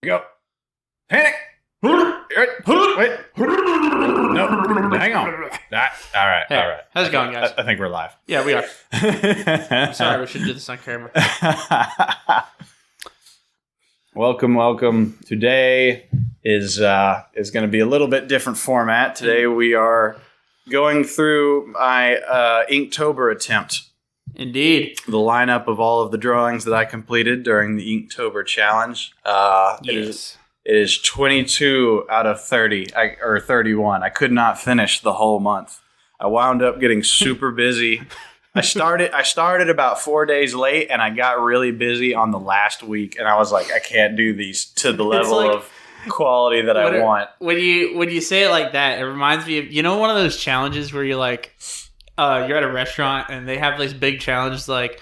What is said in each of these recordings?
Go. Panic. Wait. No. Hang on. All right. Hey, all right. how's it going, guys? I think we're live. Yeah, we are. I'm sorry, we should do this on camera. Welcome. Today is going to be a little bit different format. Today we are going through my Inktober attempt. Indeed. The lineup of all of the drawings that I completed during the Inktober challenge. Yes. It is 22 out of 30, or 31. I could not finish the whole month. I wound up getting super busy. I started about 4 days late, and I got really busy on the last week, and I was like, I can't do these to the level of quality that I want. When you say it like that, it reminds me of, one of those challenges where you're like, you're at a restaurant and they have this big challenge like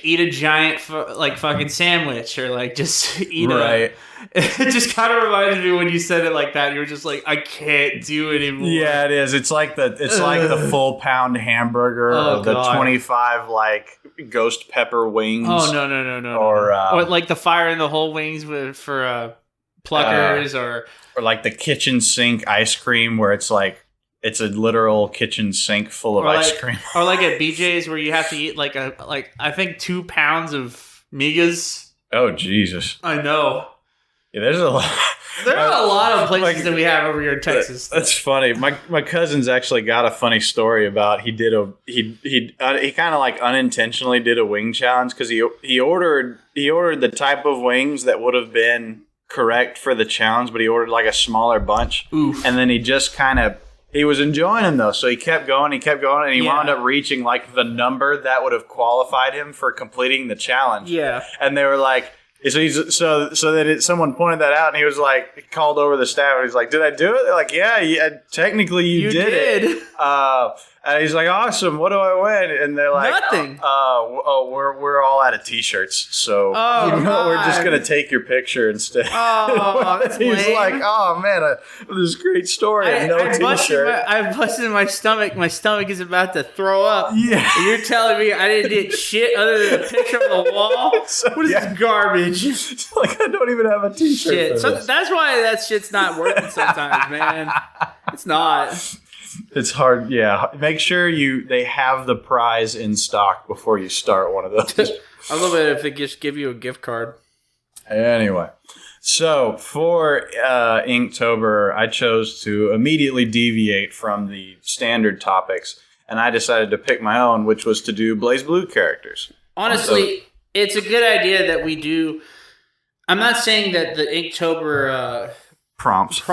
eat a giant fucking sandwich or like just eat right. It just kind of reminded me when you said it like that. You were just like, I can't do it anymore. Yeah, it is. It's like the full pound hamburger or the 25 like ghost pepper wings. Oh no. Or like the fire in the hole wings for pluckers or like the kitchen sink ice cream where it's like it's a literal kitchen sink full of ice cream. Or like at BJ's where you have to eat I think 2 pounds of migas. Oh Jesus. I know. Yeah, there's a lot. There are a lot of places that we have over here in Texas. That's funny. My cousin's actually got a funny story about he kind of like unintentionally did a wing challenge because he ordered the type of wings that would have been correct for the challenge, but he ordered like a smaller bunch. Oof. And then he just he was enjoying them though, so he kept going, and he wound up reaching like the number that would have qualified him for completing the challenge. Yeah. And they were like, so that someone pointed that out, and he was like, called over the staff, and he's like, "Did I do it?" They're like, "Yeah, technically you did it." And he's like, "Awesome! What do I win?" And they're like, "Nothing." We're all out of T-shirts, so we're just gonna take your picture instead. Oh, that's he's lame. like, "Oh man, this great story and no T-shirt." I busted my stomach. My stomach is about to throw up. Yeah, and you're telling me I didn't get shit other than a picture on the wall? What is this garbage? Like I don't even have a T-shirt. Shit. So that's why that shit's not working sometimes, man. It's not. It's hard, yeah. Make sure they have the prize in stock before you start one of those. I love it if they just give you a gift card. Anyway, so for Inktober, I chose to immediately deviate from the standard topics, and I decided to pick my own, which was to do Blaze Blue characters. Honestly, it's a good idea that we do. I'm not saying that the Inktober prompts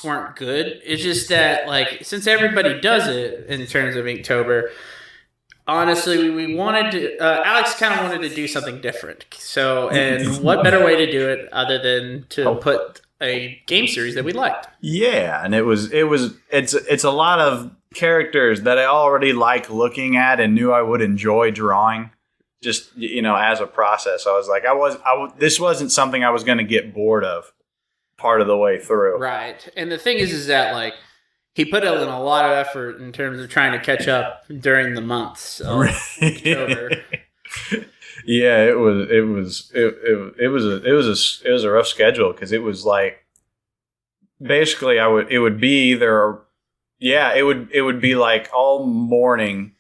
weren't good. It's just that, like, since everybody does it in terms of Inktober, honestly, we wanted to. Alex kind of wanted to do something different. So, and what better way to do it other than to put a game series that we liked? Yeah, and it's a lot of characters that I already like looking at and knew I would enjoy drawing. Just as a process, I was like, this wasn't something I was going to get bored of part of the way through. Right. And the thing is that like he put in a lot of effort in terms of trying to catch up during the months of October. Yeah, it was a rough schedule because it was like basically it would be like all morning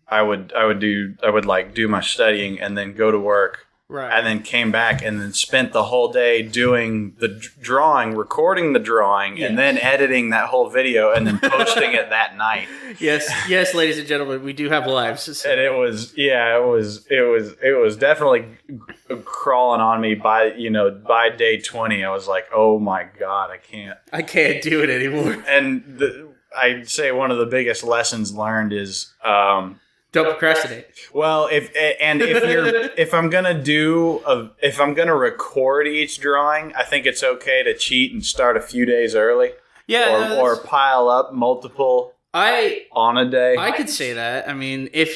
I would do my studying and then go to work. Right. And then came back and then spent the whole day doing the drawing, recording the drawing, and then editing that whole video and then posting it that night. Yes, ladies and gentlemen, we do have lives. So. And it was definitely crawling on me by day 20. I was like, oh my God, I can't do it anymore. And I'd say one of the biggest lessons learned is don't procrastinate. Well, if I'm gonna record each drawing, I think it's okay to cheat and start a few days early. Yeah, or pile up multiple on a day. I could say that. I mean, here's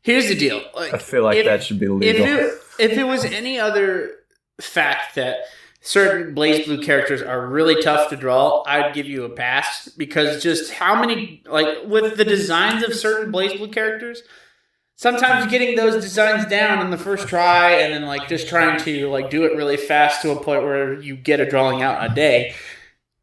the deal. Like, I feel like that should be legal. If it was any other fact that certain Blaze Blue characters are really tough to draw, I'd give you a pass because just how many, like with the designs of certain Blaze Blue characters, sometimes getting those designs down in the first try and then like just trying to like do it really fast to a point where you get a drawing out in a day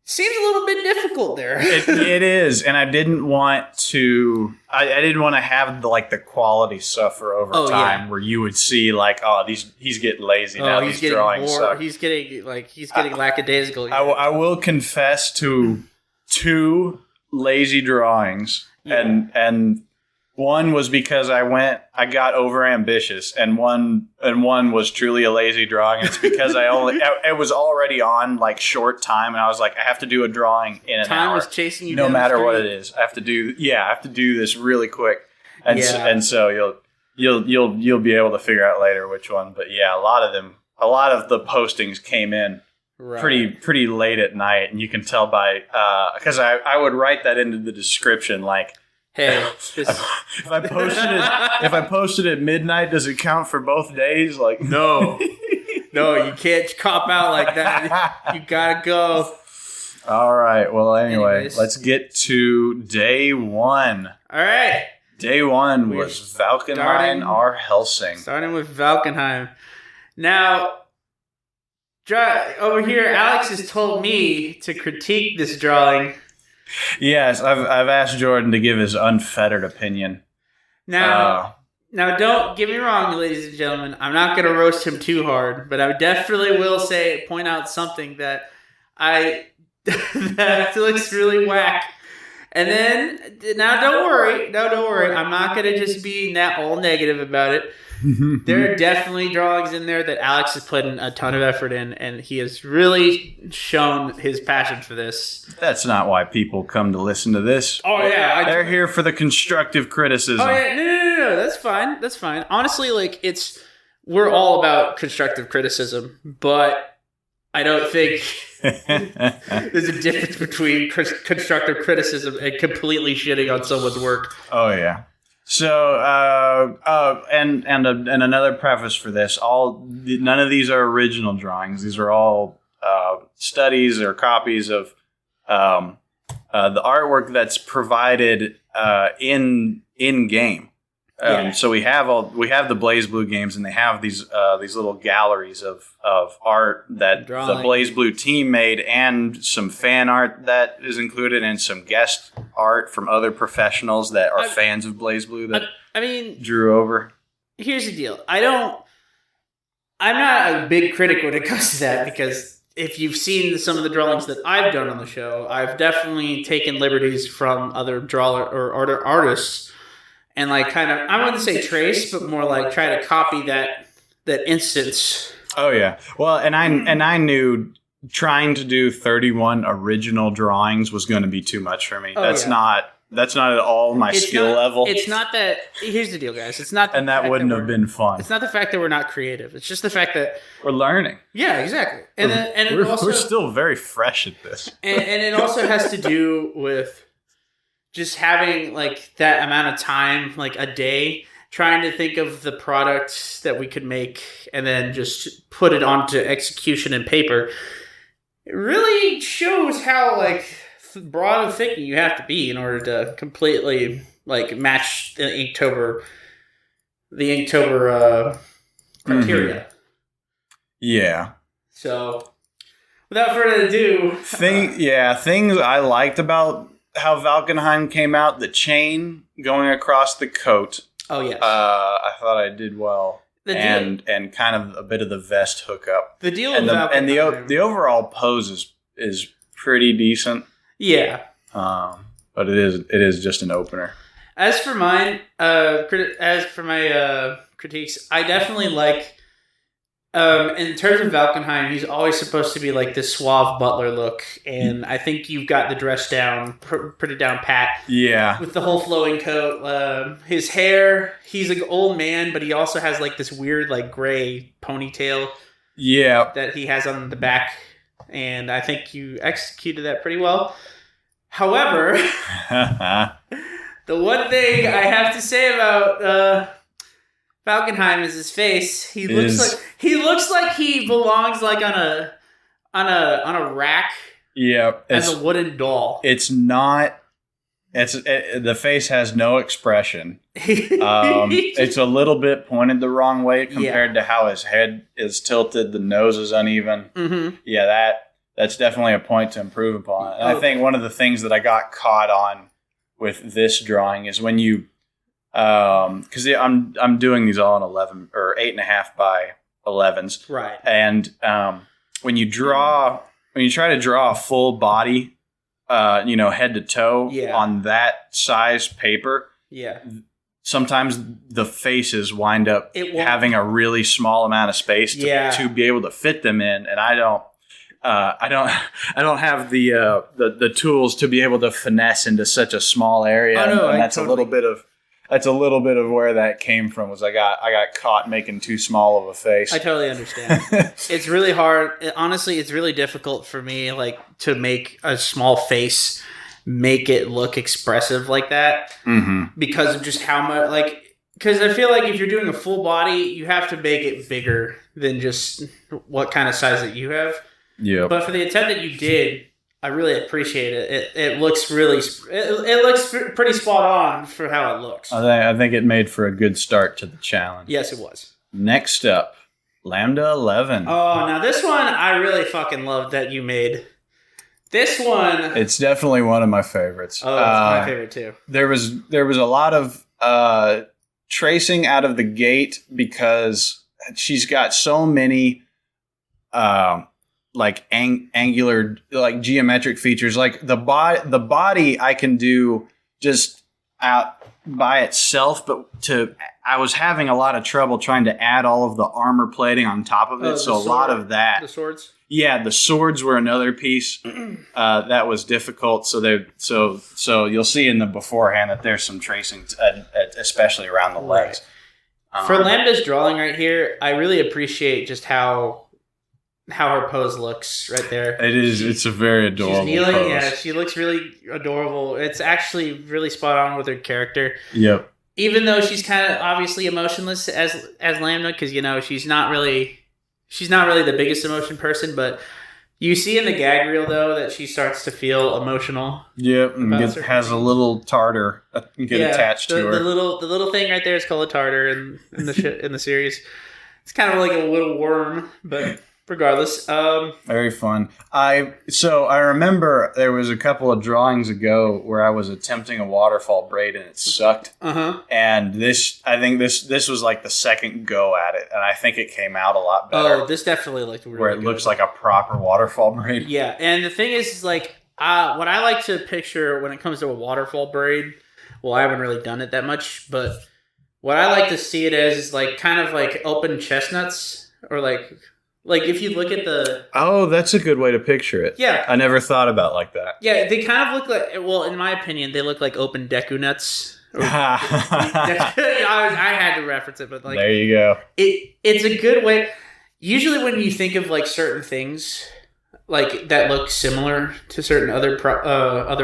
seems a little bit difficult there. It is, and I didn't want to. I didn't want to have the quality suffer over time, where you would see he's getting lazy now. He's getting drawings suck. He's getting lackadaisical. I will confess to 2 lazy drawings, and one was because I got over ambitious, and one was truly a lazy drawing. It's because it was already on short time, and I was like, I have to do a drawing in an hour. Time was chasing you no down matter the what it is. I have to do this really quick, and so you'll be able to figure out later which one. But yeah, a lot of the postings came in pretty late at night, and you can tell by because I would write that into the description hey, if I posted at midnight, does it count for both days? No, you can't cop out like that. You gotta go. All right. Well, anyways, let's get to day 1. All right. Day 1 was Valkenheim R. Helsing. Starting with Valkenheim. Now, over here, Alex has told me to critique this drawing. Yes, I've asked Jordan to give his unfettered opinion. Now, don't get me wrong, ladies and gentlemen. I'm not going to roast him too hard, but I definitely will point out something that that looks really whack. And then, now don't worry. I'm not going to just be all negative about it. There are definitely drawings in there that Alex has put in a ton of effort in, and he has really shown his passion for this. That's not why people come to listen to this. Oh, yeah. They're here for the constructive criticism. Oh, yeah. No. That's fine. Honestly, we're all about constructive criticism, but I don't think there's a difference between constructive criticism and completely shitting on someone's work. Oh, yeah. So, and another preface for this: none of these are original drawings. These are all studies or copies of the artwork that's provided in game. So we have the Blaze Blue games, and they have these little galleries of art that the Blaze Blue team made, and some fan art that is included, and some guest art from other professionals that are fans of Blaze Blue that drew over. Here's the deal: I'm not a big critic when it comes to that, because if you've seen some of the drawings that I've done on the show, I've definitely taken liberties from other artists. And I wouldn't say trace, but more try to copy that instance. Oh yeah. Well, and I knew trying to do 31 original drawings was going to be too much for me. That's not at all my skill level. It's not that. Here's the deal, guys. It's not. And that wouldn't have been fun. It's not the fact that we're not creative. It's just the fact that we're learning. Yeah, exactly. And we're still very fresh at this. And it also has to do with just having that amount of time, a day, trying to think of the product that we could make and then just put it onto execution and paper. It really shows how broad of thinking you have to be in order to completely match the Inktober criteria. Yeah. So, without further ado, things I liked about how Valkenheim came out, the chain going across the coat. Oh yes. I thought I did well. And kind of a bit of the vest hookup. The deal and the overall pose is pretty decent. Yeah. But it is just an opener. As for mine, critiques, I definitely like. In terms of Valkenheim, he's always supposed to be this suave butler look, and I think you've got the dress down pretty down pat. Yeah, with the whole flowing coat, his hair. He's an old man, but he also has this weird gray ponytail. Yeah, that he has on the back, and I think you executed that pretty well. However, the one thing I have to say about Valkenheim is his face. He looks like he belongs on a rack. Yeah, as a wooden doll. It's not the face has no expression. It's a little bit pointed the wrong way compared to how his head is tilted. The nose is uneven. Mm-hmm. Yeah, that's definitely a point to improve upon. And I think one of the things that I got caught on with this drawing is when you, because I'm doing these all in 11 or 8.5 by 11s, right? And when you try to draw a full body. Head to toe on that size paper. Yeah. Sometimes the faces wind up having a really small amount of space to be able to fit them in, and I don't have the tools to be able to finesse into such a small area. And that's totally. That's a little bit of where that came from. Was I got caught making too small of a face. I totally understand. It's really hard. Honestly, it's really difficult for me, like, to make a small face, make it look expressive like that, because of just how much, like, because I feel like if you're doing a full body, you have to make it bigger than just what kind of size that you have. Yeah. But for the attempt that you did, I really appreciate it. It looks really, it looks pretty spot on for how it looks. I think it made for a good start to the challenge. Yes, it was. Next up, Lambda 11. Oh, now this one I really fucking loved that you made. This one, it's definitely one of my favorites. Oh, it's my favorite too. There was a lot of tracing out of the gate because she's got so many like angular, like geometric features. Like the body I can do just out by itself, but I was having a lot of trouble trying to add all of the armor plating on top of it. So a lot of that. The swords? Yeah, the swords were another piece that was difficult. So you'll see in the beforehand that there's some tracing, especially around the legs. For Lambda's drawing right here, I really appreciate just how her pose looks right there. It's a very adorable pose. Yeah, she looks really adorable. It's actually really spot on with her character. Yep. Even though she's kind of obviously emotionless as Lambda, because she's not really the biggest emotion person, but you see in the gag reel though that she starts to feel emotional. Yep, and has a little tartar attached to her. The little thing right there is called a tartar in the series. It's kind of like a little worm, but regardless, very fun. I remember there was a couple of drawings ago where I was attempting a waterfall braid and it sucked. And I think this was like the second go at it, and I think it came out a lot better. Oh, this definitely looked really where it good. Looks like a proper waterfall braid. Yeah, and the thing is like what I like to picture when it comes to a waterfall braid. Well, I haven't really done it that much, but what I like to see it as is like kind of like open chestnuts, or like if you look at the... Oh, that's a good way to picture it. Yeah. I never thought about it like that. Yeah, they kind of look like... Well, in my opinion, they look like open deku nuts. I had to reference it, but like... There you go. It's a good way... Usually when you think of like certain things like that look similar to certain other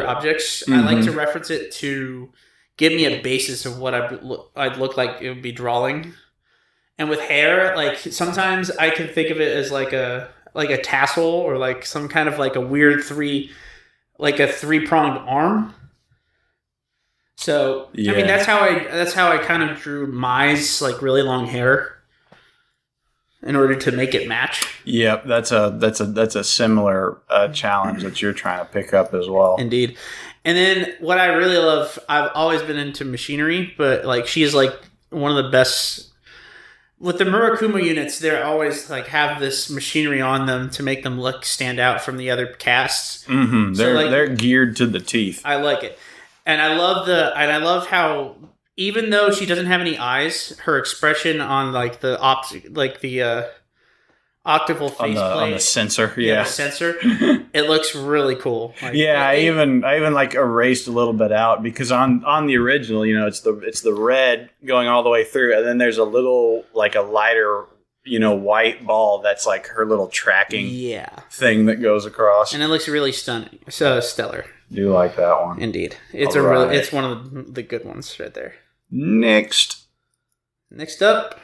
objects, I like to reference it to give me a basis of what I'd look like it would be drawing. And with hair, like sometimes I can think of it as like a tassel, or like some kind of like a weird three-pronged arm. So yeah. I mean that's how I kind of drew Mai's like really long hair in order to make it match. Yep, that's a similar challenge that you're trying to pick up as well. Indeed. And then what I really love, I've always been into machinery, but like she is like one of the best. With the Murakuma units, they're always like have this machinery on them to make them stand out from the other casts. Mm-hmm. They're geared to the teeth. I like it, and I love how even though she doesn't have any eyes, her expression on like the octaval faceplate on the sensor, the sensor, it looks really cool. Like, I even like erased a little bit out because on the original, it's the red going all the way through, and then there's a little like a lighter white ball that's like her little tracking thing that goes across, and it looks really stunning. So stellar. Do like that one. Indeed, it's it's one of the good ones right there. Next up.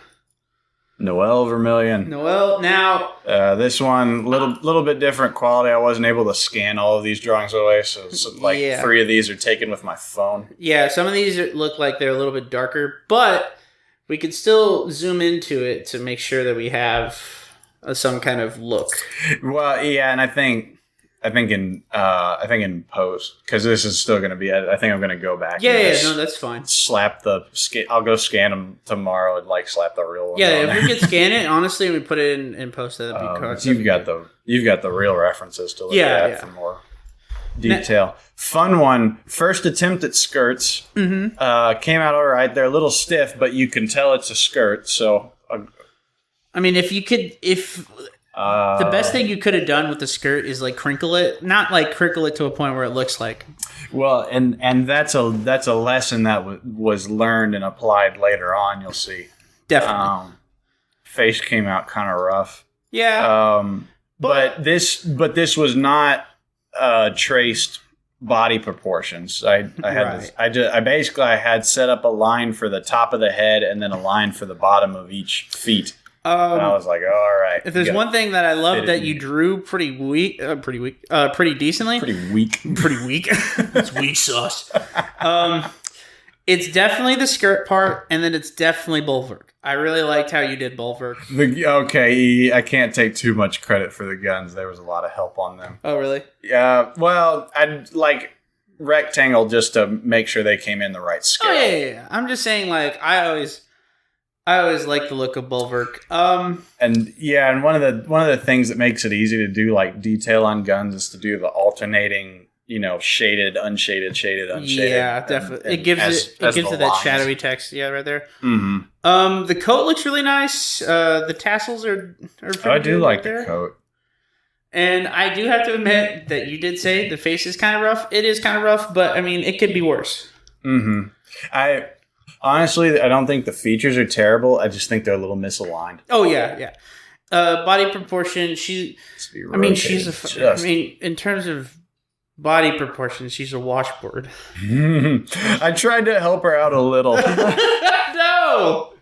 Noel Vermilion. Noel. Now, this one little bit different quality. I wasn't able to scan all of these drawings away, so 3 of these are taken with my phone. Yeah, some of these look like they're a little bit darker, but we could still zoom into it to make sure that we have some kind of look. Well, yeah, and I think in post, because this is still going to be. I think I'm going to go back. No, that's fine. Slap the. I'll go scan them tomorrow and slap the real one. Yeah, if we could scan it, honestly, and we put it in post. That'd be correct. You've got the real references to look at for more detail. Fun one. First attempt at skirts. Came out all right. They're a little stiff, but you can tell it's a skirt. So, I mean, the best thing you could have done with the skirt is crinkle it, not crinkle it to a point where it looks like. Well, and that's a lesson that was learned and applied later on. You'll see. Definitely. Face came out kind of rough. Yeah. But this was not traced body proportions. I had I had set up a line for the top of the head and then a line for the bottom of each feet. And I was like, oh, all right. If there's one thing that I love that you drew pretty decently. Pretty weak. It's weak sauce. It's definitely the skirt part, and then it's definitely bulwark. I really liked how you did bulwark. Okay, I can't take too much credit for the guns. There was a lot of help on them. Oh, really? Yeah. Well, I'd like rectangle just to make sure they came in the right scale. Oh, yeah. I'm just saying, I always like the look of bulwark. And one of the things that makes it easy to do detail on guns is to do the alternating, shaded, unshaded, shaded, unshaded. Yeah, definitely. It gives it that shadowy text. Yeah, right there. Mm-hmm. The coat looks really nice. The tassels are pretty I do good like right the coat. And I do have to admit that you did say the face is kind of rough. It is kind of rough, but I mean, it could be worse. Mm-hmm. Honestly, I don't think the features are terrible. I just think they're a little misaligned. Oh, yeah. Body proportion, in terms of body proportion, she's a washboard. I tried to help her out a little. No!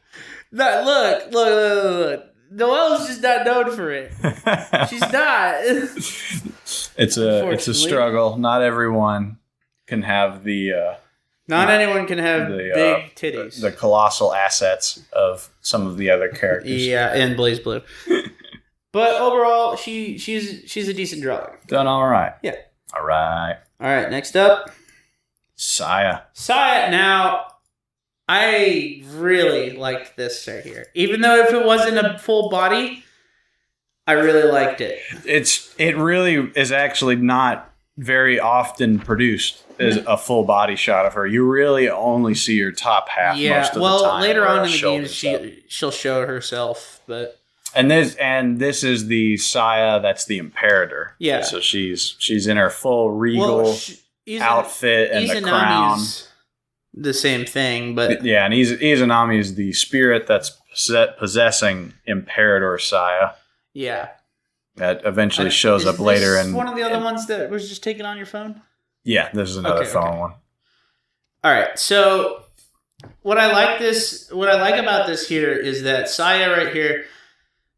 Look. Noelle's just not known for it. She's not. It's a struggle. Not everyone can have the... Not anyone can have big titties. The colossal assets of some of the other characters. Yeah, and Blaze Blue. But overall, she's a decent drawer. Done all right. Yeah. All right. All right, next up. Saya. Now, I really liked this right here. Even though if it wasn't a full body, I really liked it. It really is actually not very often produced as a full body shot of her. You really only see her top half most of the time. Later on in the game she'll show herself, but and this is the Saya that's the Imperator. Yeah. So she's in her full regal outfit and the crown. The same thing, but yeah, and Izanami is the spirit that's possessing Imperator Saya. Yeah. That eventually shows up later. And one of the other ones that was just taken on your phone? Yeah, this is another phone one. All right, so what I like about this here is that Saya right here,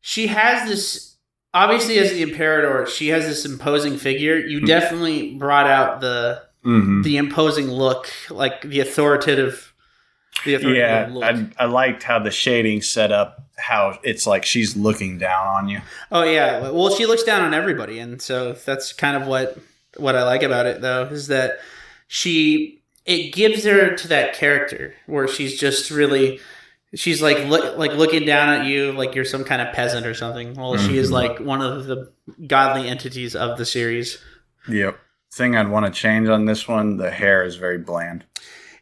she has this, obviously as the Imperator, she has this imposing figure. You definitely brought out the imposing look, the authoritative look. I liked how the shading set up, how it's like she's looking down on you. Oh yeah, well she looks down on everybody, and so that's kind of what I like about it though, is that it gives her to that character where she's just really, she's looking down at you like you're some kind of peasant or something. Well, she is one of the godly entities of the series. Yep. Thing I'd want to change on this one, the hair is very bland.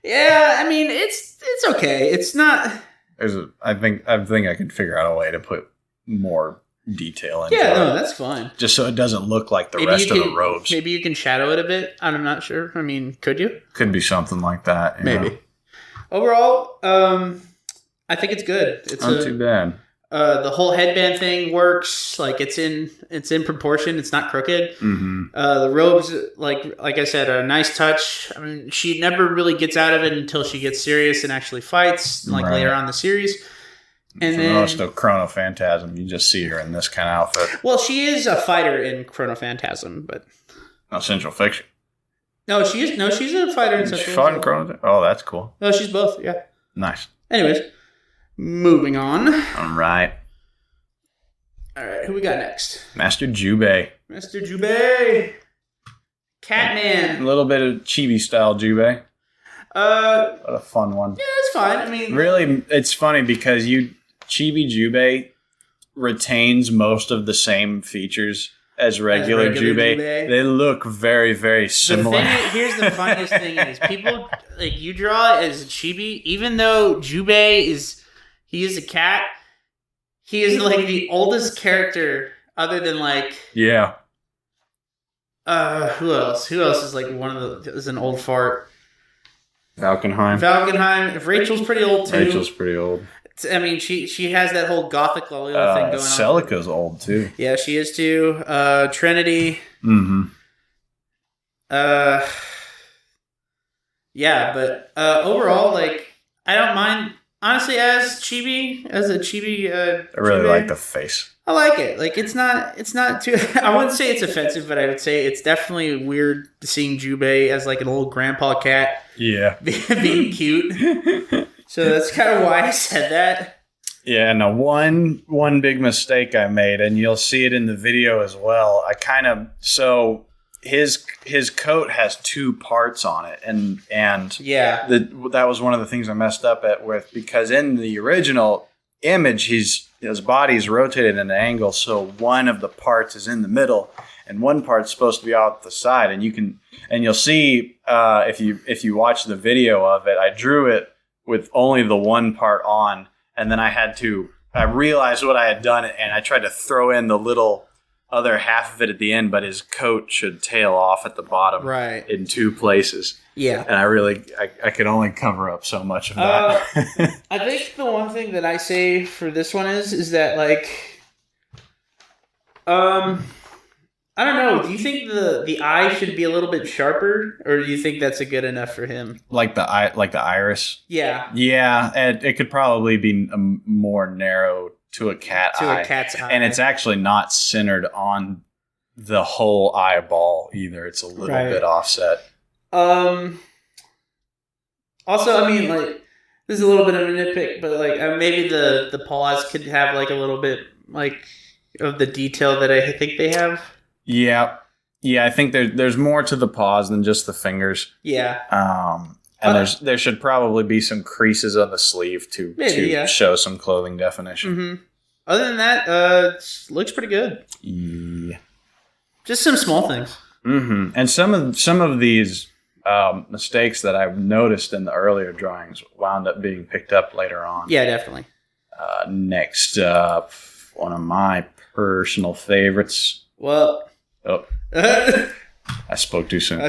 Yeah, I mean it's okay. It's not. I think I could figure out a way to put more detail into it. Yeah, no, that's fine. Just so it doesn't look like the rest of the robes. Maybe you can shadow it a bit. I'm not sure. I mean, could you? Could be something like that. Maybe. Overall, I think it's good. It's not too bad. The whole headband thing works. It's in proportion. It's not crooked. The robes, like I said, are a nice touch. I mean, she never really gets out of it until she gets serious and actually fights, later on in the series. And for most of Chrono Phantasm, you just see her in this kind of outfit. Well, she is a fighter in Chrono Phantasm, but no Central Fiction. No, she's a fighter in Central. She's fought in Chrono. Oh, that's cool. No, she's both. Yeah. Nice. Anyways, moving on. All right. Who we got next? Master Jubei. Master Jubei. Catman. A little bit of chibi style Jubei. What a fun one. Yeah, it's fine. I mean, really, it's funny because Chibi Jubei retains most of the same features as regular Jubei. They look very, very similar. Here's the funniest thing is people like you draw it as a chibi, even though Jubei is a cat. He is like the oldest character other than like yeah. Who else? Who else is like is an old fart? Valkenheim. If Rachel's pretty old too. Rachel's pretty old. I mean, she has that whole gothic Loyola thing going on. Celica's old too. Yeah, she is too. Trinity. Mm-hmm. Yeah, but overall, like, I don't mind. Honestly, as a chibi. I really Jubei, like the face. I like it. Like, it's not too. I wouldn't say it's offensive, but I would say it's definitely weird seeing Jubei as like an old grandpa cat. Yeah, being cute. So that's kind of why I said that. Yeah, no, one big mistake I made, and you'll see it in the video as well. His coat has two parts on it, and yeah, that was one of the things I messed up because in the original image, his body's rotated at an angle, so one of the parts is in the middle, and one part's supposed to be out the side, and you'll see if you watch the video of it, I drew it with only the one part on, and then I realized what I had done, and I tried to throw in the little other half of it at the end, but his coat should tail off at the bottom in two places. Yeah. And I could only cover up so much of that. I think the one thing that I say for this one is that, like, I don't know. Do you think the eye should be a little bit sharper, or do you think that's a good enough for him? Like the iris? Yeah. Yeah, and it could probably be more narrow to a cat's eye. And it's actually not centered on the whole eyeball either. It's a little bit offset. Also, I mean, like, this is a little bit of a nitpick, but like maybe the paws could have like a little bit like of the detail that I think they have. Yeah, I think there's more to the paws than just the fingers. Yeah. And there should probably be some creases on the sleeve to show some clothing definition. Mm-hmm. Other than that, looks pretty good. Yeah. Just some small things. Mm-hmm. And some of these mistakes that I've noticed in the earlier drawings wound up being picked up later on. Yeah, definitely. Next up, one of my personal favorites. Well. Oh. I spoke too soon. We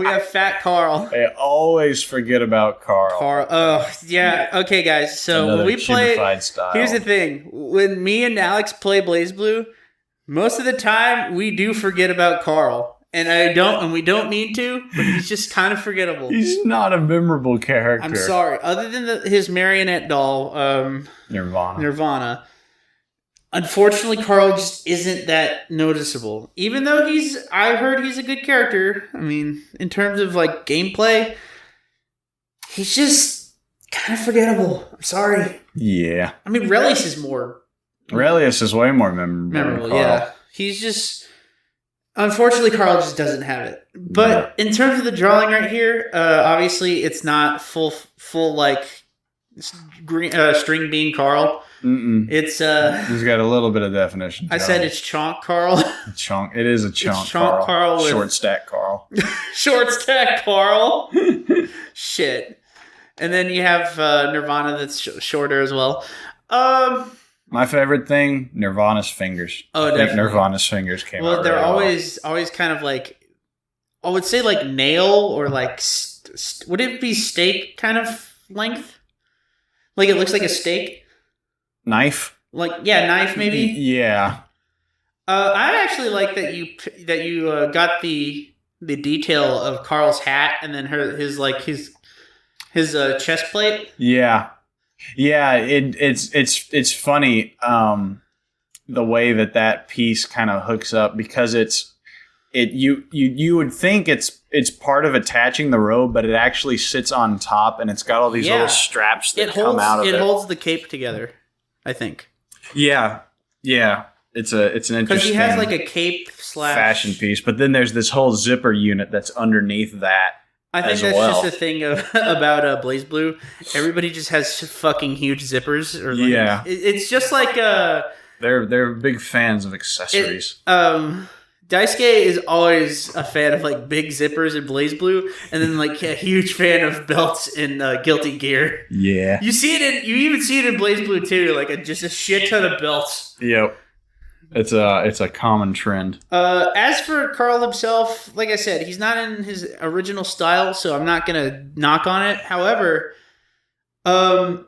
have Fat Carl. I always forget about Carl. Oh, yeah. Okay, guys. So when we play, here's the thing. When me and Alex play BlazBlue, most of the time we do forget about Carl. And we don't mean to, but he's just kind of forgettable. He's not a memorable character. I'm sorry. Other than his marionette doll, Nirvana. Unfortunately, Carl just isn't that noticeable. Even though I heard he's a good character. I mean, in terms of like gameplay, he's just kind of forgettable. I'm sorry. Yeah. I mean, Relius is more. Relius is way more memorable. Yeah. He's just. Unfortunately, Carl just doesn't have it. But in terms of the drawing right here, obviously it's not full like string bean Carl. Mm-mm. It's he's got a little bit of definition. I said it's chonk Carl. Chonk. It is a chonk. It's chonk Carl with short stack Carl. Short stack Carl. Shit. And then you have Nirvana that's shorter as well. My favorite thing, Nirvana's fingers. Oh, I think Nirvana's fingers came out. Well, they're always kind of like, I would say like nail or like, would it be steak kind of length? Like it looks like a steak. Knife. Like knife maybe. Yeah. I actually like that you got the detail of Carl's hat and then his His chest plate. Yeah. It's funny the way that piece kind of hooks up, because you would think it's part of attaching the robe, but it actually sits on top, and it's got all these little straps that come out of it. It holds the cape together, I think. Yeah. It's an interesting, because he has like a cape slash fashion piece, but then there's this whole zipper unit that's underneath that. I think that's just the thing about Blaze Blue. Everybody just has fucking huge zippers. Or like, it's just like they're big fans of accessories. Daisuke is always a fan of like big zippers in Blaze Blue, and then like a huge fan of belts in Guilty Gear. Yeah, you even see it in Blaze Blue too, like just a shit ton of belts. Yep. It's a common trend. As for Carl himself, like I said, he's not in his original style, so I'm not gonna knock on it. However, I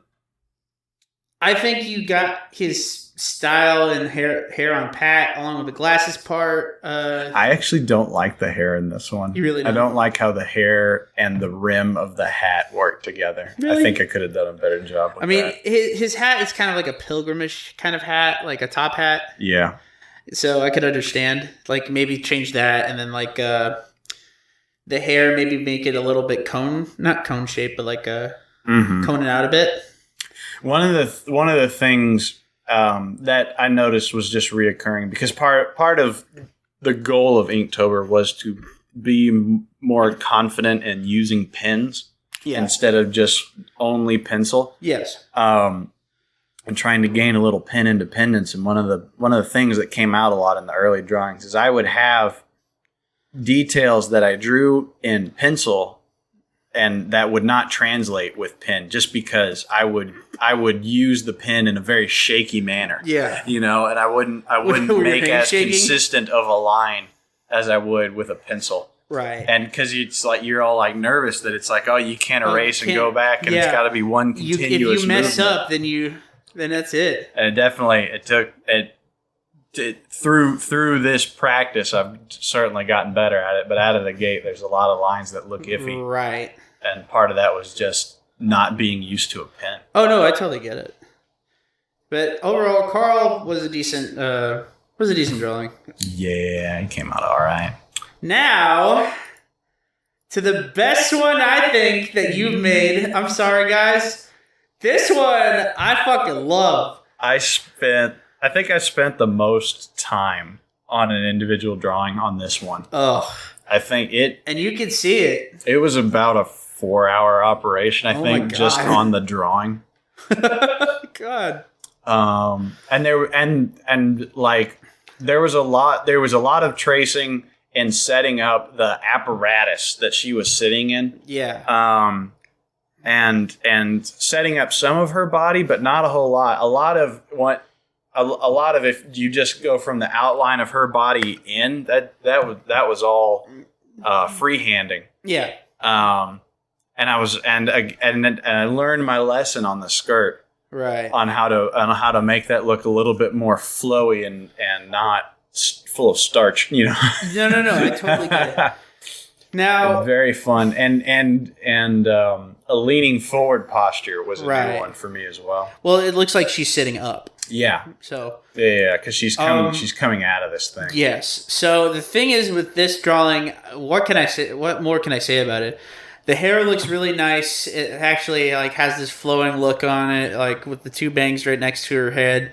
think you got his style and hair on pat, along with the glasses part. I actually don't like the hair in this one. You really don't? I don't like how the hair and the rim of the hat work together. Really? I think I could have done a better job with that. His hat is kind of like a pilgrimish kind of hat, like a top hat. Yeah. So I could understand, like maybe change that, and then like the hair, maybe make it a little bit not cone shape, but like cone it out a bit. One of the things that I noticed was just reoccurring, because part of the goal of Inktober was to be more confident in using pens instead of just only pencil. Yes. And trying to gain a little pen independence. And one of the things that came out a lot in the early drawings is I would have details that I drew in pencil and that would not translate with pen, just because I would use the pen in a very shaky manner. Yeah. And I wouldn't make as consistent of a line as I would with a pencil. Right. And because it's like you're all like nervous that it's like, oh, you can't erase and go back, and it's got to be one continuous movement. If you mess up, then that's it. And it took through this practice, I've certainly gotten better at it. But out of the gate, there's a lot of lines that look iffy. Right. And part of that was just not being used to a pen. Oh no, I totally get it. But overall, Carl was a decent drawing. Yeah, he came out all right. Now, to the best one I think that you've made. I'm sorry, guys. This one I fucking love. I think I spent the most time on an individual drawing on this one. Oh. I think it... And you can see it. It was about a 4-hour operation, I think, just on the drawing. God. And there was a lot of tracing and setting up the apparatus that she was sitting in. Yeah. And setting up some of her body, but not a whole lot. A lot of if you just go from the outline of her body in, that was all freehanding. Yeah. And I learned my lesson on the skirt. Right. On how to make that look a little bit more flowy and not full of starch. No, I totally get it. Now, very fun, and a leaning forward posture was a new one for me as well. Well, it looks like she's sitting up. Yeah. So. Yeah, because she's coming out of this thing. Yes. So the thing is with this drawing, what can I say? What more can I say about it? The hair looks really nice. It actually has this flowing look on it, like with the two bangs right next to her head.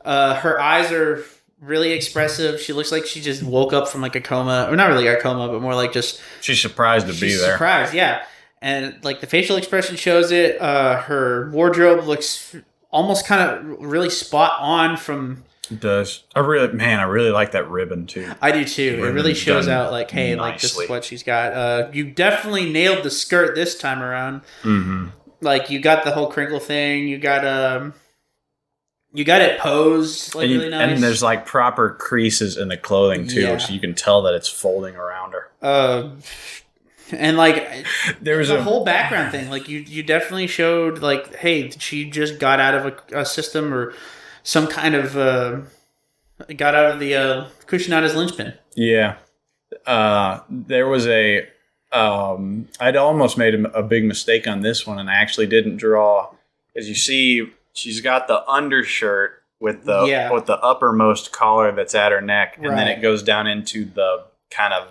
Her eyes are really expressive. She looks like she just woke up from like a coma, or not really a coma, but more like just she's surprised to be there. Surprised, yeah. And like the facial expression shows it. Her wardrobe looks almost kind of really spot on from. It does. I really like that ribbon too. I do too. It really shows out like, hey, nicely. Like this is what she's got. You definitely nailed the skirt this time around. Mm-hmm. Like you got the whole crinkle thing. You got it posed like really nice. And there's like proper creases in the clothing too, so you can tell that it's folding around her. And like there was a whole background thing. Like you definitely showed like, hey, she just got out of a system or some kind of got out of the Kushinada's linchpin. Yeah. There was I'd almost made a big mistake on this one, and I actually didn't draw. As you see, she's got the undershirt with the uppermost collar that's at her neck, and then it goes down into the kind of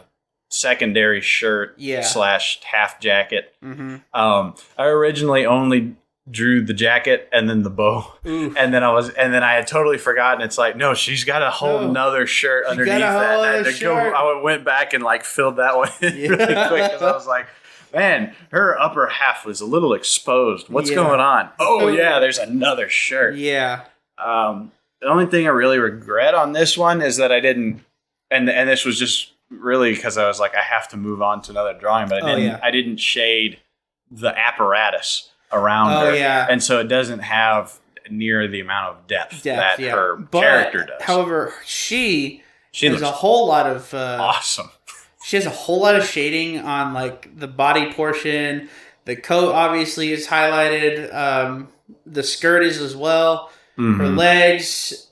secondary shirt / half jacket. Mm-hmm. I originally only drew the jacket and then the bow. Oof. And then I had totally forgotten. It's like, no, she's got a whole nother shirt underneath that. I went back and like filled that one in really quick because I was like, man, her upper half was a little exposed. What's going on? Oh yeah, there's another shirt. Yeah. The only thing I really regret on this one is that I didn't, and this was just really because I was like, I have to move on to another drawing, but I didn't shade the apparatus around her. Yeah. And so it doesn't have near the amount of depth that her character does. However, she has a whole lot of awesome. She has a whole lot of shading on like the body portion. The coat obviously is highlighted. The skirt is as well. Mm-hmm. Her legs.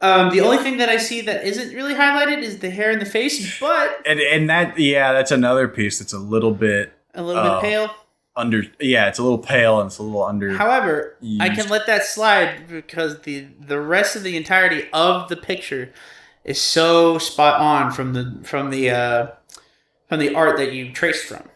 The only thing that I see that isn't really highlighted is the hair and the face, but and that's another piece that's a little bit pale. It's a little pale and it's a little under. However, I can let that slide because the rest of the entirety of the picture is so spot on from the art that you traced from.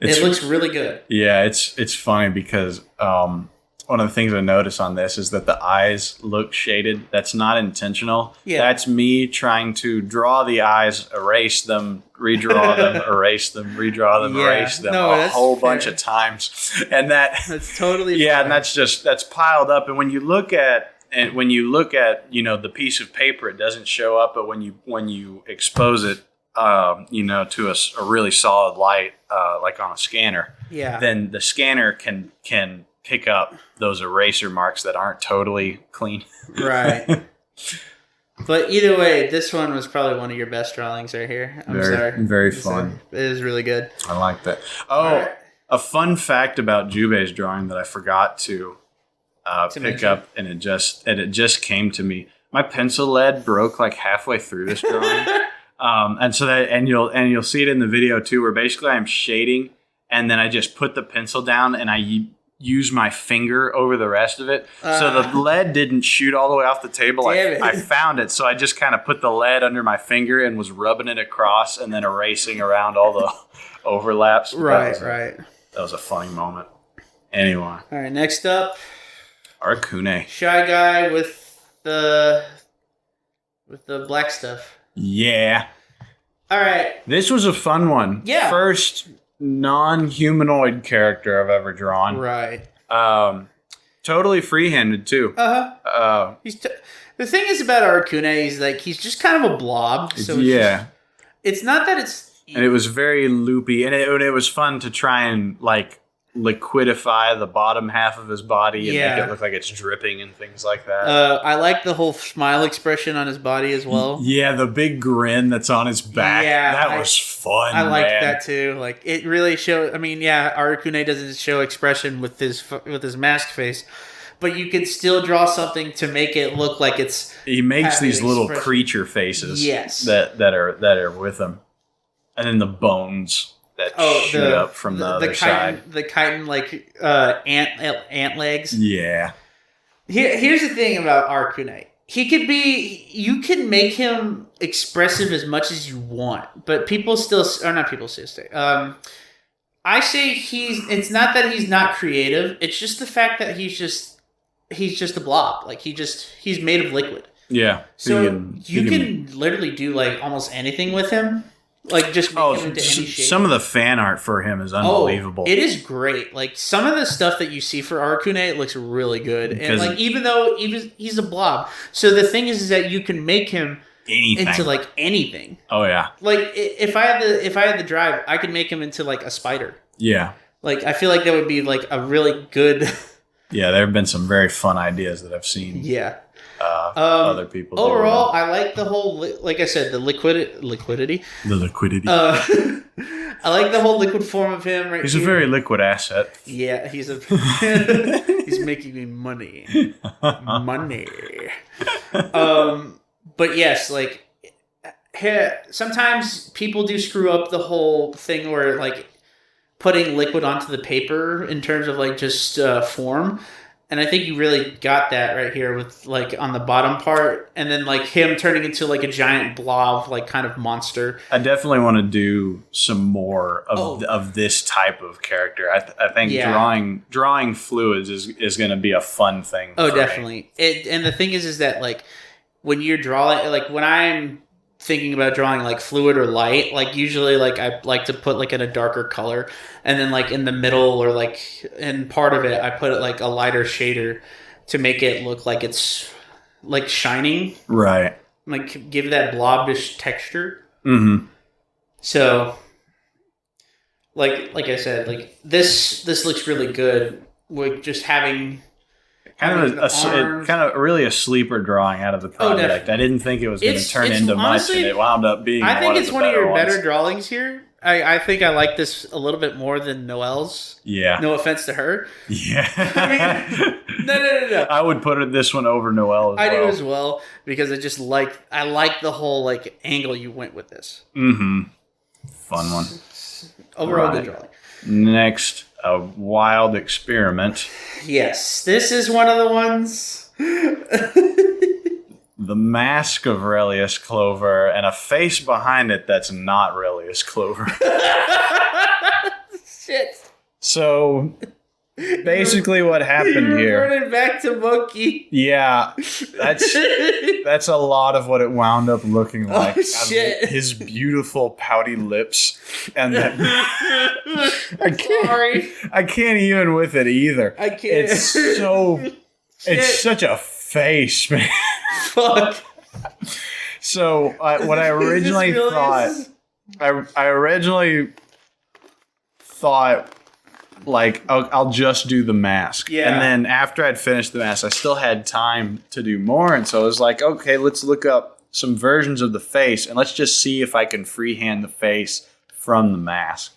It looks really good. Yeah, it's funny because one of the things I notice on this is that the eyes look shaded. That's not intentional. Yeah. That's me trying to draw the eyes, erase them, redraw them, erase them, redraw them, erase them a whole bunch of times. And that's totally fair. And that's piled up. And when you look at the piece of paper, it doesn't show up, but when you expose it to a really solid light, like on a scanner, then the scanner can pick up those eraser marks that aren't totally clean. Right. But either way, this one was probably one of your best drawings right here. I'm sorry. Very fun. It is really good. I like that. Oh, a fun fact about Jubei's drawing that I forgot to pick up, and it just came to me. My pencil lead broke like halfway through this drawing. And you'll see it in the video too, where basically I'm shading and then I just put the pencil down and I use my finger over the rest of it. So the lead didn't shoot all the way off the table. I found it. So I just kind of put the lead under my finger and was rubbing it across and then erasing around all the overlaps. Right. That was a funny moment. Anyway. All right. Next up. Arcune. Shy guy with the black stuff. Yeah. All right. This was a fun one. Yeah. First non-humanoid character I've ever drawn. Right. Totally free-handed too. The thing is about Arcune is like he's just kind of a blob. So it's not that it's. And it was very loopy, and it was fun to try and like liquidify the bottom half of his body and make it look like it's dripping and things like that. I like the whole smile expression on his body as well. Yeah, the big grin that's on his back. Yeah, that was fun. I like that too. Like it really shows. I mean, Arcune doesn't show expression with his mask face, but you can still draw something to make it look like it's. He makes these little creature faces. Yes. That are with him, and then the bones that shoot up from the other side. The chitin like ant legs. Yeah. Here's the thing about Arcune. You can make him expressive as much as you want, but people still, or not people still say. I say it's not that he's not creative. It's just the fact that he's just a blob. Like he's made of liquid. Yeah. So you can literally do like almost anything with him. Like just make him into any shape. Some of the fan art for him is unbelievable. It is great. Like some of the stuff that you see for Arcune, it looks really good. And like even though he's a blob, so the thing is that you can make him into like anything. Oh yeah. Like if I had the drive, I could make him into like a spider. Yeah. Like I feel like that would be like a really good. Yeah, there have been some very fun ideas that I've seen. Yeah. Other people. Overall, I like the whole, like I said, the liquidity. The liquidity. I like the whole liquid form of him. Right, he's a very liquid asset. Yeah, he's making me money. But yes, like sometimes people do screw up the whole thing where like putting liquid onto the paper in terms of like just form. And I think you really got that right here with like on the bottom part, and then like him turning into like a giant blob, like kind of monster. I definitely want to do some more of this type of character. I think drawing fluids is going to be a fun thing. Oh, definitely. And the thing is that like when you're drawing, like when I'm thinking about drawing like fluid or light, like usually like I like to put like in a darker color, and then like in the middle or like in part of it I put it like a lighter shader to make it look like it's like shining, right? Like give that blobish texture. Mm-hmm. So like I said, like this looks really good with just having kind of really a sleeper drawing out of the project. I didn't think it was going to turn into honestly, much, and it wound up being. I think it's one of your better ones. drawings here. I think I like this a little bit more than Noelle's. Yeah. No offense to her. Yeah. I mean, no. I would put this one over Noelle I do as well, because I like the whole like angle you went with this. Mm-hmm. Fun one. Overall good drawing. Next, a wild experiment. Yes, this is one of the ones. The mask of Relius Clover and a face behind it that's not Relius Clover. Shit. So basically what happened here. Reverted back to monkey. Yeah. That's a lot of what it wound up looking like. Oh, shit. His beautiful pouty lips and that I can't even with it either. I can't. It's such a face, man. Fuck. So what I originally thought, I originally thought like I'll just do the mask, and then after I'd finished the mask, I still had time to do more, and so I was like, okay, let's look up some versions of the face, and let's just see if I can freehand the face from the mask,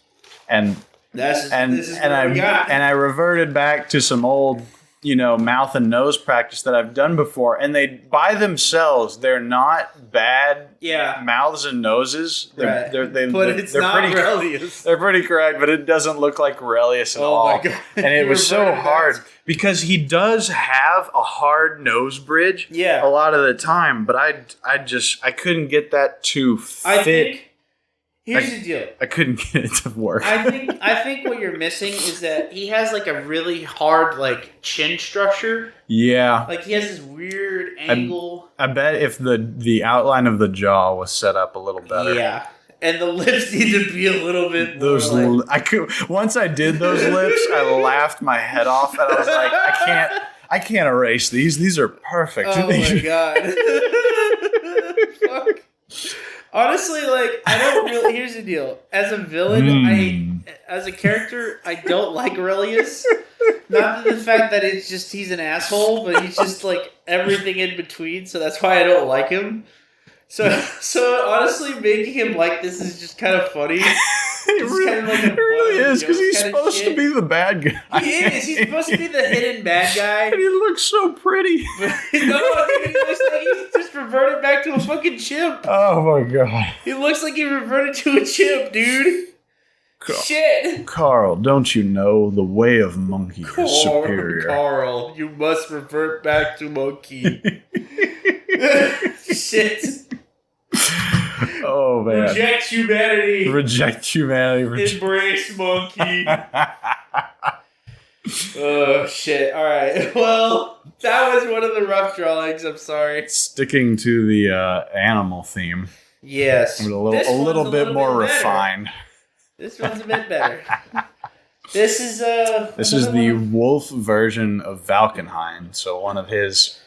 and I reverted back to some old, mouth and nose practice that I've done before, and they by themselves they're not bad mouths and noses. They're Relius. They're pretty correct, but it doesn't look like Relius at all. Oh my god! And it was so hard because he does have a hard nose bridge. Yeah. A lot of the time, but I couldn't get that to fit. Here's the deal. I couldn't get it to work. I think what you're missing is that he has like a really hard like chin structure. Yeah. Like he has this weird angle. I bet if the outline of the jaw was set up a little better. Yeah. And the lips need to be a little bit more once I did those lips, I laughed my head off and I was like, I can't erase these. These are perfect. Oh my god. Fuck. Honestly, like, I don't really... Here's the deal. As a villain, as a character, I don't like Relius. Not the fact that it's just he's an asshole, but he's just, like, everything in between, so that's why I don't like him. So honestly, making him like this is just kind of funny. It really is, because he's supposed to be the bad guy. He is. He's supposed to be the hidden bad guy. And he looks so pretty. No, he looks like he's just reverted back to a fucking chimp. Oh my god. He looks like he reverted to a chimp, dude. Shit. Carl, don't you know the way of monkey is superior? Carl, you must revert back to monkey. Shit. Oh man. Reject humanity. Embrace monkey. Oh shit. Alright. Well, that was one of the rough drawings. I'm sorry. Sticking to the animal theme. Yes. A little bit more refined. This one's a bit better. This is the wolf version of Valkenheim. So one of his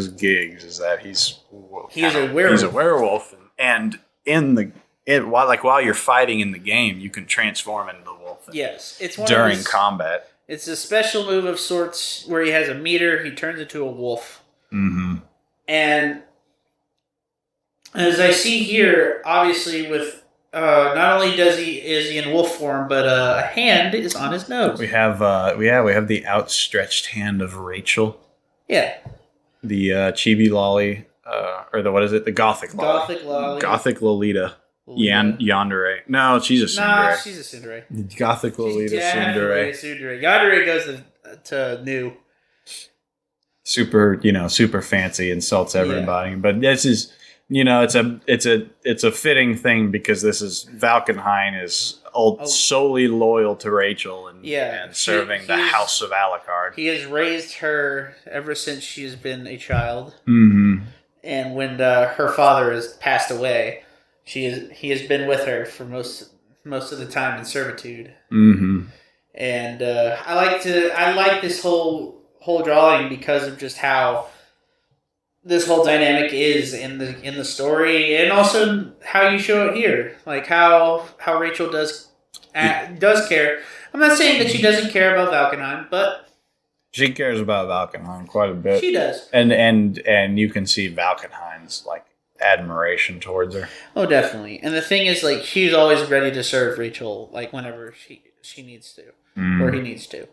gigs is that he's a werewolf. He's a werewolf, and while you're fighting in the game, you can transform into the wolf. Yes, it's during combat. It's a special move of sorts where he has a meter. He turns into a wolf. Mm-hmm. And as I see here, obviously with not only is he in wolf form, but a hand is on his nose. We have the outstretched hand of Rachel. Yeah. The chibi lolly, or the what is it? The gothic lolly. Gothic lolly. Gothic Lolita. Yandere. No, she's a tsundere. Nah, she's a tsundere. Gothic Lolita tsundere. Yandere goes to new. Super fancy, insults everybody. Yeah. But this is, it's a fitting thing because this is Valkenheim is solely loyal to Rachel and serving the House of Alucard. He has raised her ever since she's been a child. Mm-hmm. And when her father has passed away, he has been with her for most of the time in servitude. Mm-hmm. And I like this whole drawing because of just how this whole dynamic is in the story, and also how you show it here, like how Rachel does care. I'm not saying that she doesn't care about Valkenheim, but she cares about Valkenheim quite a bit. She does, and you can see Valkenheim's admiration towards her. Oh, definitely. And the thing is, she's always ready to serve Rachel, whenever she needs to, or he needs to.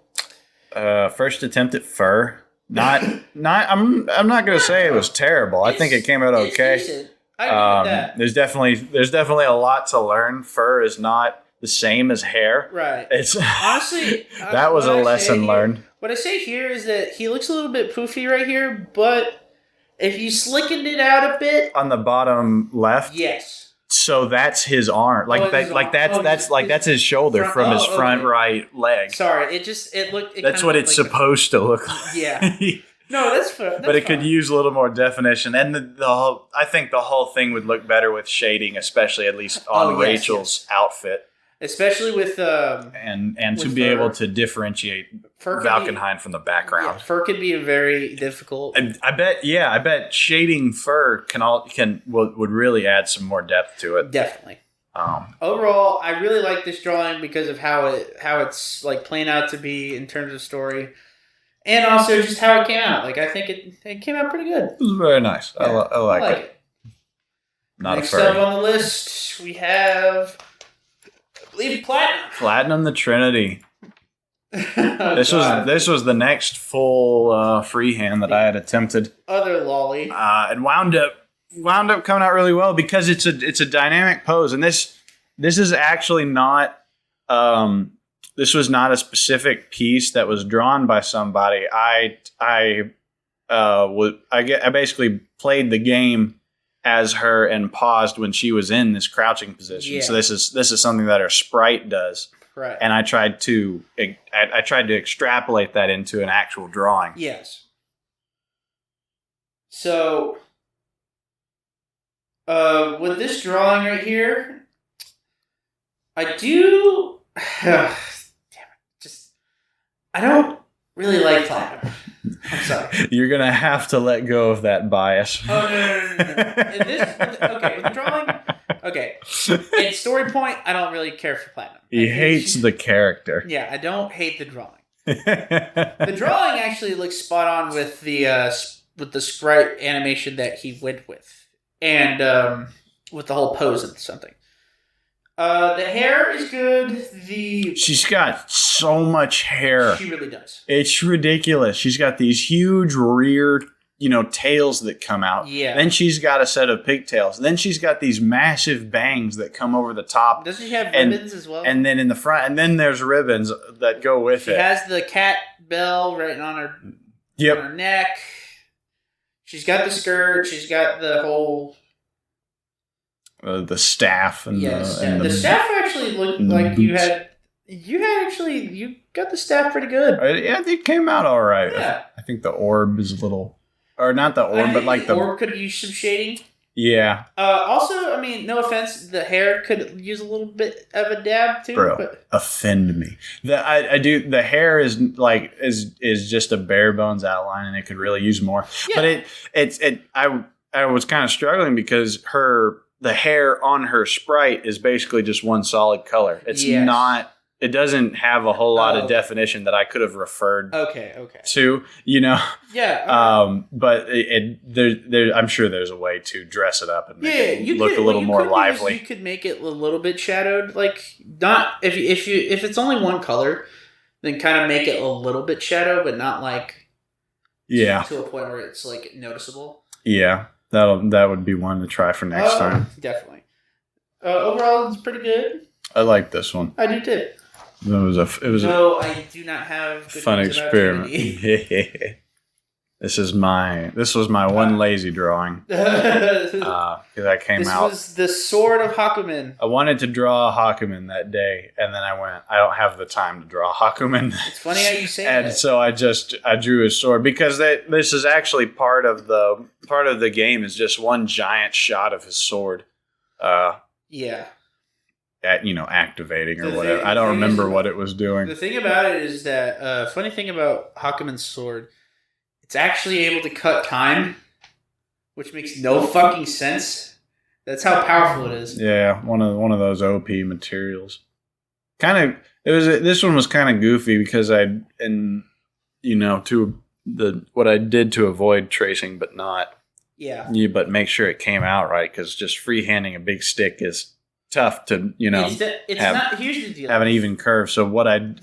First attempt at fur. I'm not gonna say it was terrible. I think it came out okay. Decent. I agree with that. There's definitely a lot to learn. Fur is not the same as hair. Right. It's honestly that was a lesson learned. What I say here is that he looks a little bit poofy right here, but if you slickened it out a bit on the bottom left, yes. So that's his arm, that's his shoulder from his front right leg. Sorry, it looked. That's what it's supposed to look like. Yeah. No, that's fair. But it could use a little more definition, and I think the whole thing would look better with shading, especially at least on Rachel's outfit. Especially with and to be able to differentiate Valkenheim from the background. Yeah, fur could be very difficult. I bet shading fur would really add some more depth to it. Definitely. Overall, I really like this drawing because of how it's playing out to be in terms of story, and also just how it came out. I think it came out pretty good. It was very nice. Yeah, I like it. Not Next up on the list, we have, I believe, Platinum. Platinum the Trinity. This was the next full freehand that I had attempted. Other lolly. And wound up coming out really well because it's a dynamic pose, and this is actually not this was not a specific piece that was drawn by somebody. I basically played the game as her and paused when she was in this crouching position. Yeah. So this is something that her sprite does. Right. And I tried to extrapolate that into an actual drawing. Yes. So with this drawing right here, I do I don't really like Platinum. I'm sorry. You're gonna have to let go of that bias. Oh no. With the drawing. Okay. In story point, I don't really care for Platinum. He hates the character. Yeah, I don't hate the drawing. The drawing actually looks spot on with the sprite animation that he went with, and with the whole pose and something. The hair is good. She's got so much hair. She really does. It's ridiculous. She's got these huge rear, tails that come out. Yeah. Then she's got a set of pigtails. Then she's got these massive bangs that come over the top. Doesn't she have ribbons as well? And then in the front, and then there's ribbons that go with it. She has the cat bell right on her, on her neck. She's got the skirt. She's got the whole... the staff and the staff actually looked like boots. you got the staff pretty good. Yeah, it came out all right. Yeah. I think the orb is a little, or not the orb, but the orb could use some shading. Yeah. Also, no offense, the hair could use a little bit of a dab too. Bro, but offend me. I do. The hair is just a bare bones outline, and it could really use more. Yeah. But I was kind of struggling because the hair on her sprite is basically just one solid color. It's not. It doesn't have a whole lot of definition that I could have referred to. Yeah. But I'm sure there's a way to dress it up and make it look a little more lively. You could make it a little bit shadowed, not if it's only one color, then kind of make it a little bit shadow, but not to a point where it's noticeable. Yeah. That would be one to try for next time. Definitely. Overall, it's pretty good. I like this one. I do too. It was I do not have good fun experiment. This was my one lazy drawing. Because I came out. This was the Sword of Hakumen. I wanted to draw a Hakumen that day, and then I went, I don't have the time to draw a Hakumen. It's funny how you say that. And so I drew his sword because this is actually part of the game is just one giant shot of his sword. Yeah. Activating or whatever. I don't remember what it was doing. The thing about it is that funny thing about Hakumen's sword, it's actually able to cut time, which makes no fucking sense. That's how powerful it is. Yeah, one of those OP materials. This one was kind of goofy because what I did to avoid tracing, but not. Yeah. But make sure it came out right because just freehanding a big stick is tough to Here's the deal. Have an even curve. So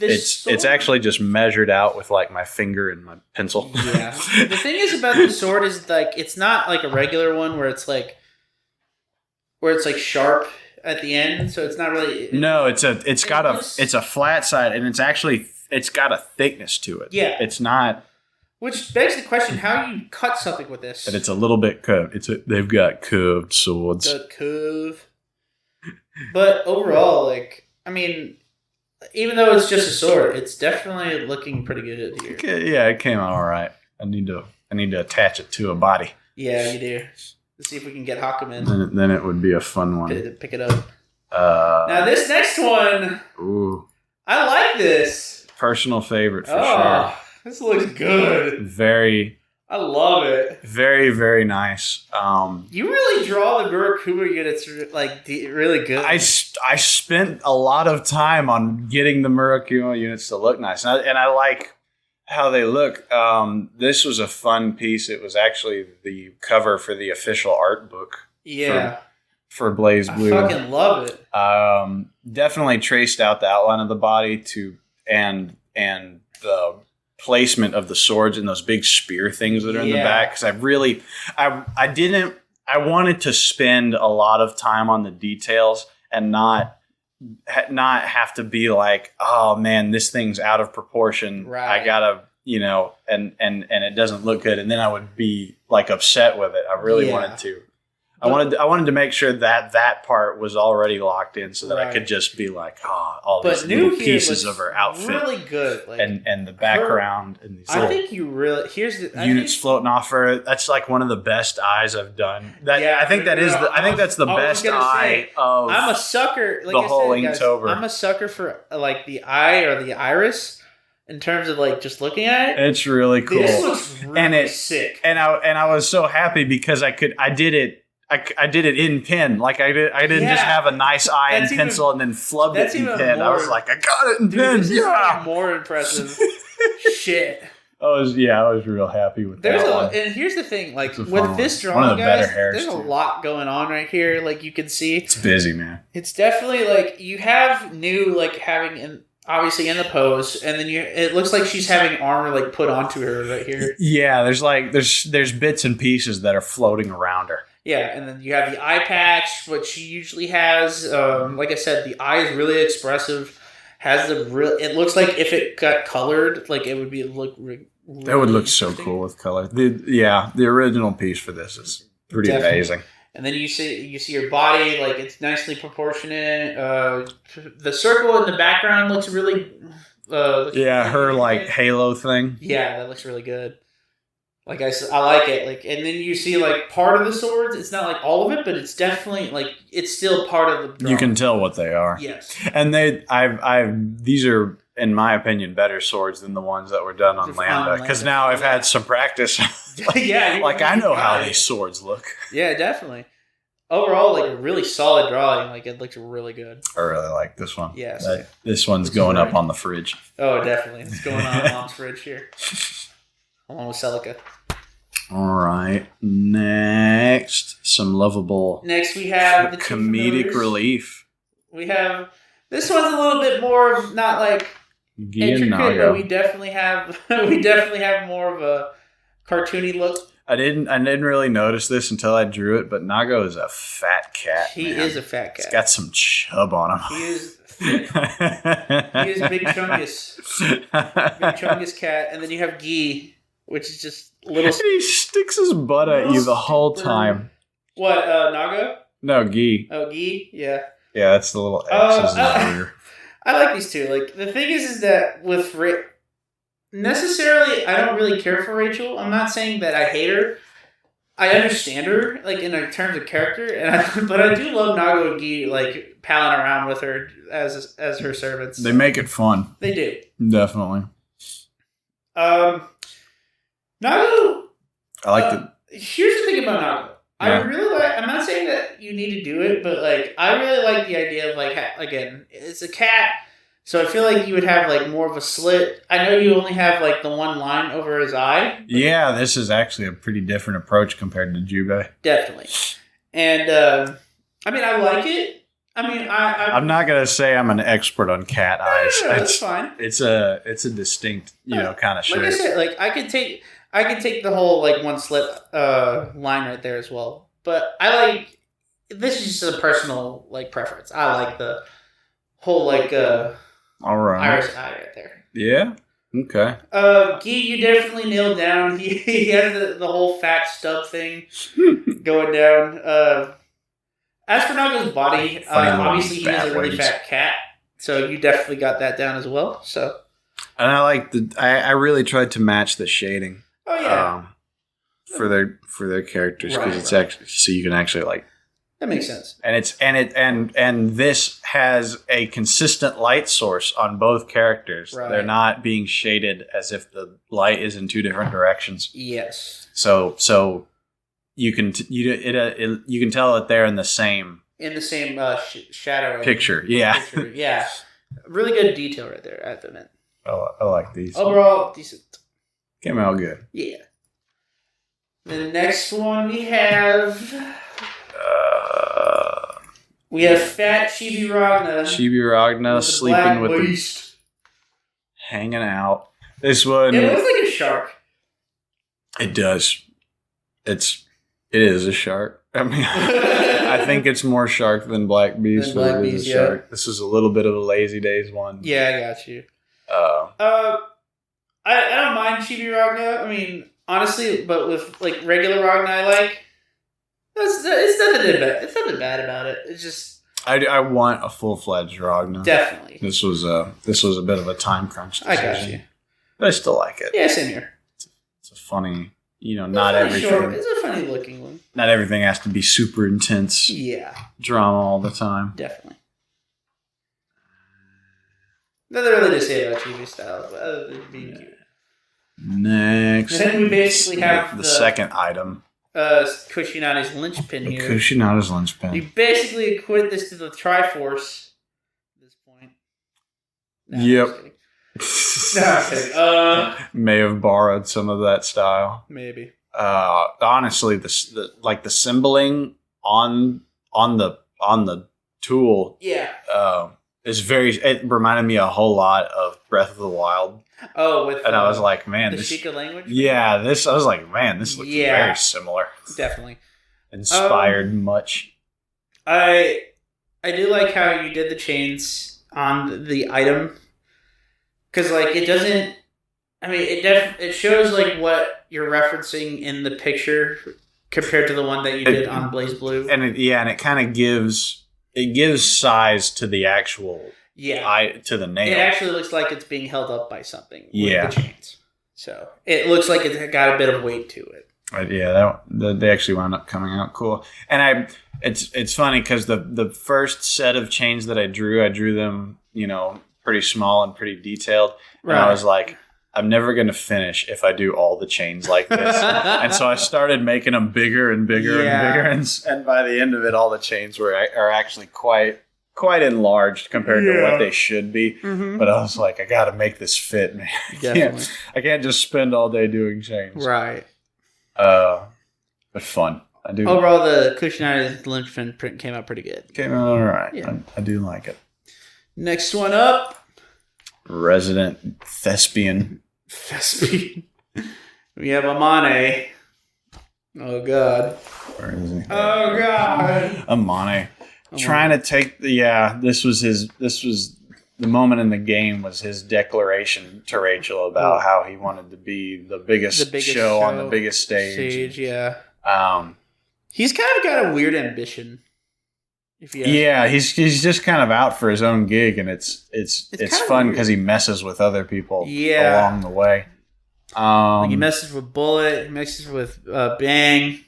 it's actually just measured out with like my finger and my pencil. Yeah. The thing is about the sword is like it's not like a regular one where it's like sharp at the end. So it's not really. No, it's a flat side and it's got a thickness to it. Yeah. It's not. Which begs the question: how do you cut something with this? But it's a little bit curved. They've got curved swords. The curve. But overall, even though it's just a sword, it's definitely looking pretty good here. Okay, yeah, it came out all right. I need to attach it to a body. Yeah, you do. Let's see if we can get Hakumen. Then it would be a fun one. Pick it up. Now this next one, ooh, I like this. Personal favorite for sure. This looks good. I love it. Very, very nice. You really draw the Murakuma units really good. I spent a lot of time on getting the Murakuma units to look nice, and I like how they look. This was a fun piece. It was actually the cover for the official art book. Yeah. For Blaze Blue. I fucking love it. Definitely traced out the outline of the body and the placement of the swords and those big spear things that are in the back, because I wanted to spend a lot of time on the details and not have to be like, oh man, this thing's out of proportion. Right. I gotta, and it doesn't look good, and then I would be like upset with it. I really wanted to. I wanted to make sure that part was already locked in so that I could just be like, all these little pieces of her outfit, really good, and the background and these units floating off her. That's like one of the best eyes I've done. I think that's the best eye of. I'm a sucker. Like the whole Inktober. I'm a sucker for like the eye or the iris. In terms of just looking at it, it's really cool. This looks really sick. And I was so happy because I did it. I did it in pen. I didn't just have a nice eye and pencil and then flubbed it in pen. I was like, I got it in pen. Yeah, more impressive. Shit. I was real happy with that one. And here's the thing, with this drawing, guys, there's a lot going on right here. You can see, it's busy, man. It's definitely you have new having obviously in the pose, and then it looks like she's having armor put onto her right here. Yeah, there's bits and pieces that are floating around her. Yeah, and then you have the eye patch, which she usually has. Like I said, the eye is really expressive. It looks like if it got colored, it would be really that would look so cool with color. The original piece for this is pretty amazing. And then you see your body, it's nicely proportionate. The circle in the background looks really. Her halo thing. Yeah, that looks really good. I like it. And then you see part of the swords. It's not all of it, but it's definitely it's still part of the drawing. You can tell what they are. Yes. And these are, in my opinion, better swords than the ones that were done on Lambda. Because now I've had some practice. I know how these swords look. Yeah, definitely. Overall, a really solid drawing. It looks really good. I really like this one. Yeah. This one's going up on the fridge. Oh, definitely. It's going on Mom's fridge here. Along with Celica. All right. Next, some lovable. Next, we have the comedic relief. We have this one's a little bit more not intricate, but we definitely have more of a cartoony look. I didn't really notice this until I drew it, but Nago is a fat cat. He is a fat cat. He's got some chub on him. He is thick. He is Big Chungus cat, and then you have Guy, which is just little. He sticks his butt at you the whole time. What, Nago? No, Guy. Oh, Guy? Yeah. Yeah, that's the little X's in the ear. I like these two. Like, the thing is that with necessarily, I don't really care for Rachel. I'm not saying that I hate her. I understand her, like, in terms of character, but I do love Nago and Guy, like, palling around with her as her servants. They make it fun. They do. Definitely. Nago. I like the. Here's the thing about Nago. Yeah. I really like. I'm not saying that you need to do it, but like I really like the idea of like again, it's a cat, so I feel like you would have like more of a slit. I know you only have like the one line over his eye. Yeah, this is actually a pretty different approach compared to Jubei. Definitely, and I mean I like it. I mean I'm not gonna say I'm an expert on cat eyes. No, that's fine. It's a distinct kind of shape. Like I said, like I could take the whole like one slit line right there as well. But I like this is just a personal like preference. I like the whole like all right. iris eye right there. Yeah. Okay. Guy, you definitely nailed down. He has the whole fat stub thing going down. As for Nago's body, obviously he is a really fat cat, so you definitely got that down as well. So. And I like I really tried to match the shading. Oh yeah. For their characters because it's actually so you can actually like. That makes sense. And this has a consistent light source on both characters. Right. They're not being shaded as if the light is in two different directions. Yes. So you can you can tell that they're in the same shadow picture. Yeah. Picture. Yeah. Really good detail right there. I have to admit. I like these. Overall, decent. Came out good. Yeah. The next one we have Fat Chibi Ragna. Chibi Ragna sleeping with the hanging out. This one. It looks like a shark. It does. It is a shark. I mean, I think it's more shark than Black Beast. Black Beast, yeah. Shark. This is a little bit of a Lazy Days one. Yeah, I got you. I don't mind Chibi Ragna. I mean, honestly, but with like regular Ragna, I like. It's nothing bad about it. It's just. I want a full-fledged Ragna. Definitely. This was a bit of a time crunch decision. I got you. But I still like it. Yeah, same here. It's a funny. Not everything. It's a funny looking one. Not everything has to be super intense. Yeah. Drama all the time. Definitely. Nothing really to say about Chibi style, but other than being cute. Next. Then we basically have the second item. Kushinada's linchpin here. Kushinada's linchpin. You basically equate this to the Triforce at this point. No, yep. No, may have borrowed some of that style. Maybe. Honestly, the symboling on the tool. Yeah. Is it reminded me a whole lot of Breath of the Wild. Oh, and I was like, man, the Sheikah language. Yeah, I was like, man, this looks very similar. Definitely inspired much. I do like how you did the chains on the item. Because, like, it doesn't... I mean, it shows, like, what you're referencing in the picture compared to the one that you did on Blaze Blue. And it kind of gives... It gives size to the actual... to the nail. It actually looks like it's being held up by something with the chains. So, it looks like it's got a bit of weight to it. They actually wound up coming out cool. And it's funny because the first set of chains that I drew them, pretty small and pretty detailed. Right. And I was like, I'm never going to finish if I do all the chains like this. And so I started making them bigger and bigger and bigger. And by the end of it, all the chains are actually quite enlarged compared to what they should be. Mm-hmm. But I was like, I got to make this fit, man. I can't just spend all day doing chains. Right. But fun. I do. Overall, the Kushinada's linchpin print came out pretty good. Came out all right. Yeah. I do like it. Next one up. Resident Thespian. We have Amane. Oh God. Where is he? Oh God. Amane. Trying to take this was the moment in the game was his declaration to Rachel about how he wanted to be the biggest show on the biggest stage. Yeah. He's kind of got a weird ambition. He's just kind of out for his own gig, and it's fun because he messes with other people along the way. He messes with Bullet, he messes with Bang.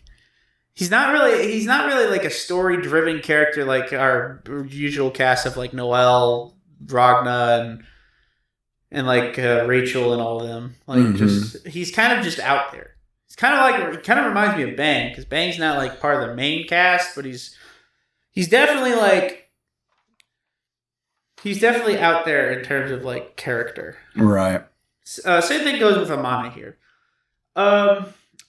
He's not really like a story-driven character like our usual cast of like Noelle, Ragna, and like Rachel and all of them. Like he's kind of just out there. It's kind of reminds me of Bang because Bang's not like part of the main cast, but he's definitely out there in terms of like character. Right. Same thing goes with Amane here.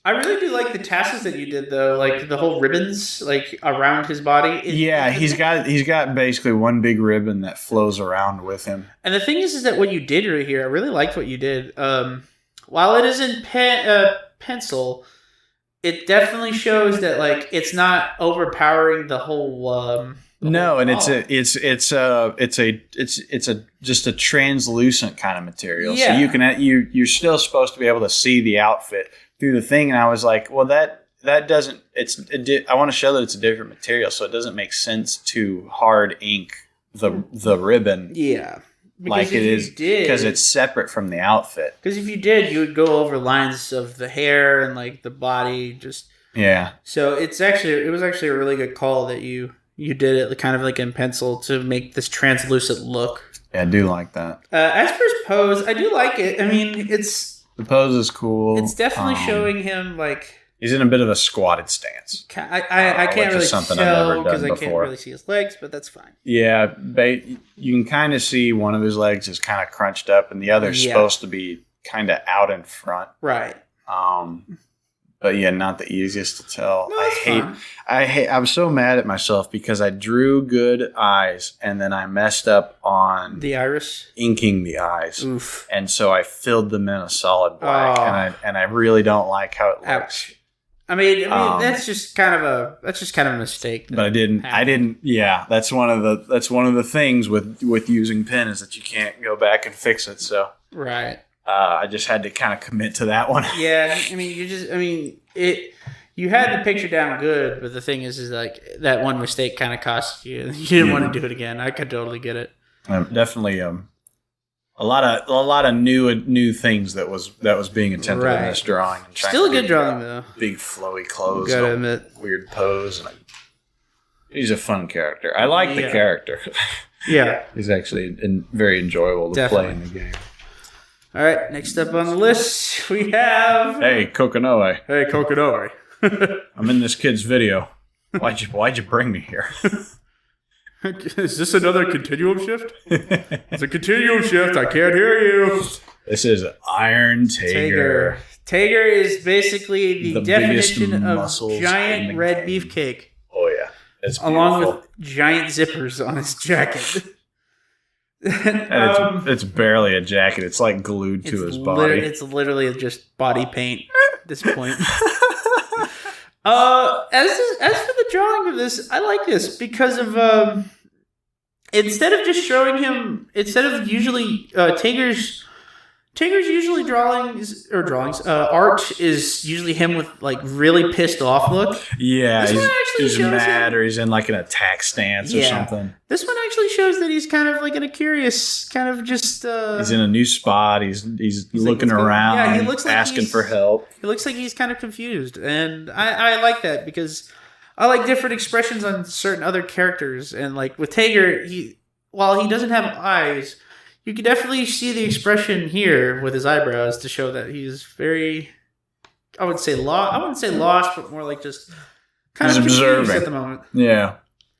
I really do like the tassels that you did though, like the whole ribbons like around his body. He's got basically one big ribbon that flows around with him. And the thing is that what you did right here, I really liked what you did. While it is in pencil, it definitely shows that like it's not overpowering the whole. It's just a translucent kind of material. Yeah. So you're still supposed to be able to see the outfit through the thing. And I was like, well, that doesn't. I want to show that it's a different material, so it doesn't make sense to hard ink the ribbon. Yeah. Like it is because it's separate from the outfit. Because if you did, you would go over lines of the hair and like the body, just So it was actually a really good call that you did it kind of like in pencil to make this translucent look. Yeah, I do like that. As for his pose, I do like it. I mean, the pose is cool. It's definitely showing him like he's in a bit of a squatted stance. I can't really tell because I can't really see his legs, but that's fine. Yeah, you can kind of see one of his legs is kind of crunched up, and the other's supposed to be kind of out in front. Right. But yeah, not the easiest to tell. No, I'm so mad at myself because I drew good eyes and then I messed up on the iris, inking the eyes. Oof. And so I filled them in a solid black, and I really don't like how it looks. Ouch. I mean, that's just kind of a mistake. But I didn't. Yeah, that's one of the things with using pen is that you can't go back and fix it. So right. I just had to kind of commit to that one. Yeah, I mean, you had the picture down good, but the thing is like that one mistake kind of cost you. You didn't want to do it again. I could totally get it. Definitely, a lot of new things that was being attempted in this drawing. And still a good drawing though. Big flowy clothes. Gotta admit, weird pose, and he's a fun character. I like the character. Yeah, he's actually very enjoyable to play in the game. All right, next up on the list, we have... Hey, Kokonoe. Hey, Kokonoe. I'm in this kid's video. Why'd you bring me here? Is this another continuum shift? It's a continuum shift. I can't hear you. This is Iron Tager. Tager is basically the definition of giant red beefcake. Oh, yeah. It's beautiful. Along with giant zippers on his jacket. And it's barely a jacket. It's like glued to his body. It's literally just body paint at this point. As for the drawing of this, I like this because of instead of usually Tager's usually drawings art is usually him with like really pissed off look. Yeah, he's mad or he's in like an attack stance or something. This one actually shows that he's kind of like in a curious kind of just. He's in a new spot. He's looking around. Yeah, he looks like asking for help. It looks like he's kind of confused, and I like that because I like different expressions on certain other characters, and like with Tager, while he doesn't have eyes. You can definitely see the expression here with his eyebrows to show that he's very, I wouldn't say lost, but more like just kind of observing at the moment. Yeah.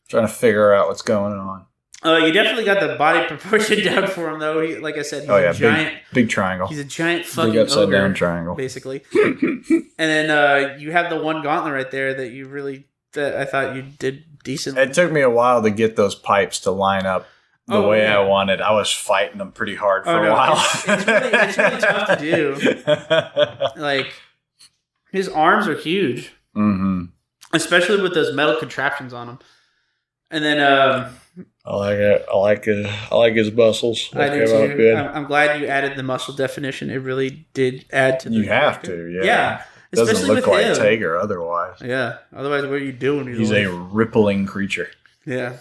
Trying to figure out what's going on. You definitely got the body proportion down for him, though. Like I said, he's a giant. Big triangle. He's a giant fucking big upside ogre, down triangle. Basically. And then you have the one gauntlet right there that I thought you did decently. It took me a while to get those pipes to line up. The way I wanted. I was fighting them pretty hard for a while. It's really tough to do. Like, his arms are huge. Mm-hmm. Especially with those metal contraptions on them. And then I like it. I like his muscles. I do too. I'm glad you added the muscle definition. It really did add to the You have to, yeah. Yeah. It doesn't Especially look with like him. Tiger otherwise. Yeah. Otherwise, what are you doing? He's a rippling creature. Yeah.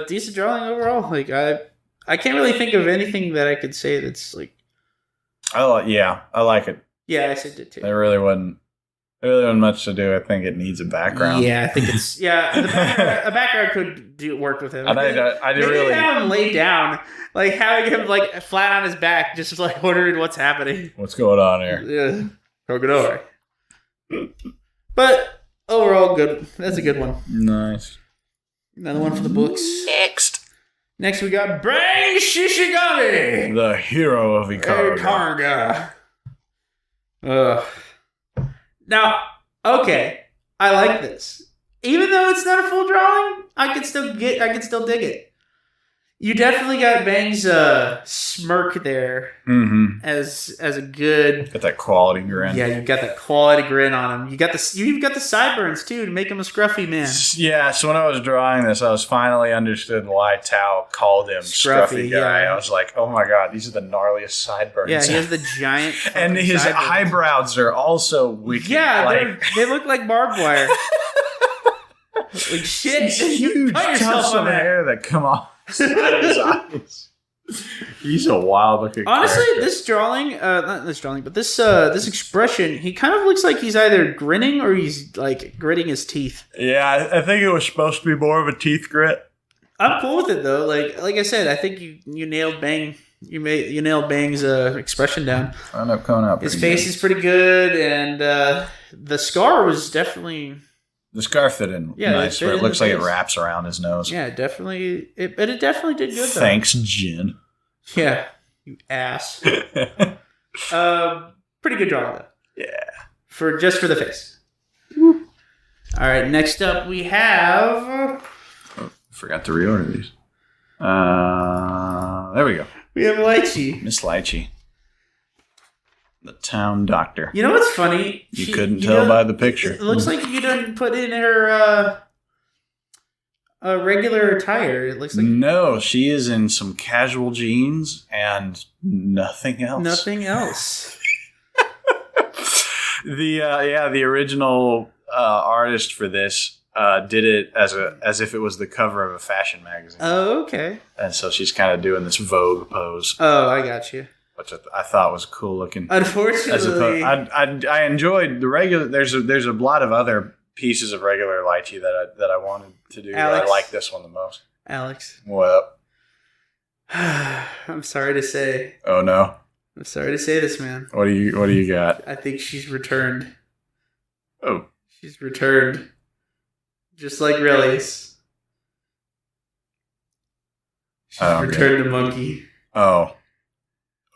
Decent drawing overall. Like I can't really think of anything that I could say that's like. I like it. Yeah, I said it too. There really wasn't much to do. I think it needs a background. Yeah, I think it's a background could work with him. And I did really have him lay down, like having him like flat on his back, just like wondering what's happening. What's going on here? Yeah, talk it over. But overall, good. That's a good one. Nice. Another one for the books. Next we got Brain Shishigami, the hero of Ikarga. Now, okay, I like this. Even though it's not a full drawing, I can still dig it. You definitely got Bang's smirk there as a good. Got that quality grin. Yeah, you got that quality grin on him. You've got the sideburns too to make him a scruffy man. Yeah, so when I was drawing this, I was finally understood why Tao called him Scruffy Guy. Yeah. I was like, oh my god, these are the gnarliest sideburns. Yeah, he has the giant. And his sideburns. Eyebrows are also wicked. Yeah, they look like barbed wire. Like shit, huge tufts of hair that come off. Out of his eyes. He's a wild looking. Honestly, character. this drawing, not this drawing, but this expression, he kind of looks like he's either grinning or he's like gritting his teeth. Yeah, I think it was supposed to be more of a teeth grit. I'm cool with it though. Like I said, I think you nailed Bang. You nailed Bang's expression down. I ended up coming out. His face is pretty good, and the scar was definitely. The scar fit in nice, where it looks like it wraps around his nose. Yeah, definitely. But it definitely did good, though. Thanks, Jin. Yeah, you ass. Pretty good drawing, though. Yeah. Just for the face. All right, next up we have... Forgot to reorder these. There we go. We have Lychee. Miss Lychee. The town doctor. You know what's funny? You couldn't tell by the picture. It looks like you didn't put in her regular attire. It looks like no. She is in some casual jeans and nothing else. Nothing else. The original artist for this did it as if it was the cover of a fashion magazine. Oh, okay. And so she's kind of doing this Vogue pose. Oh, I got you. Which I thought was cool looking. Unfortunately, I enjoyed the regular. There's a lot of other pieces of regular Lychee that I wanted to do. Alex, I like this one the most. Alex, what up? I'm sorry to say. Oh no! I'm sorry to say this, man. What do you got? I think she's returned. Oh, she's returned. Just like Relius. She's returned to monkey. Oh.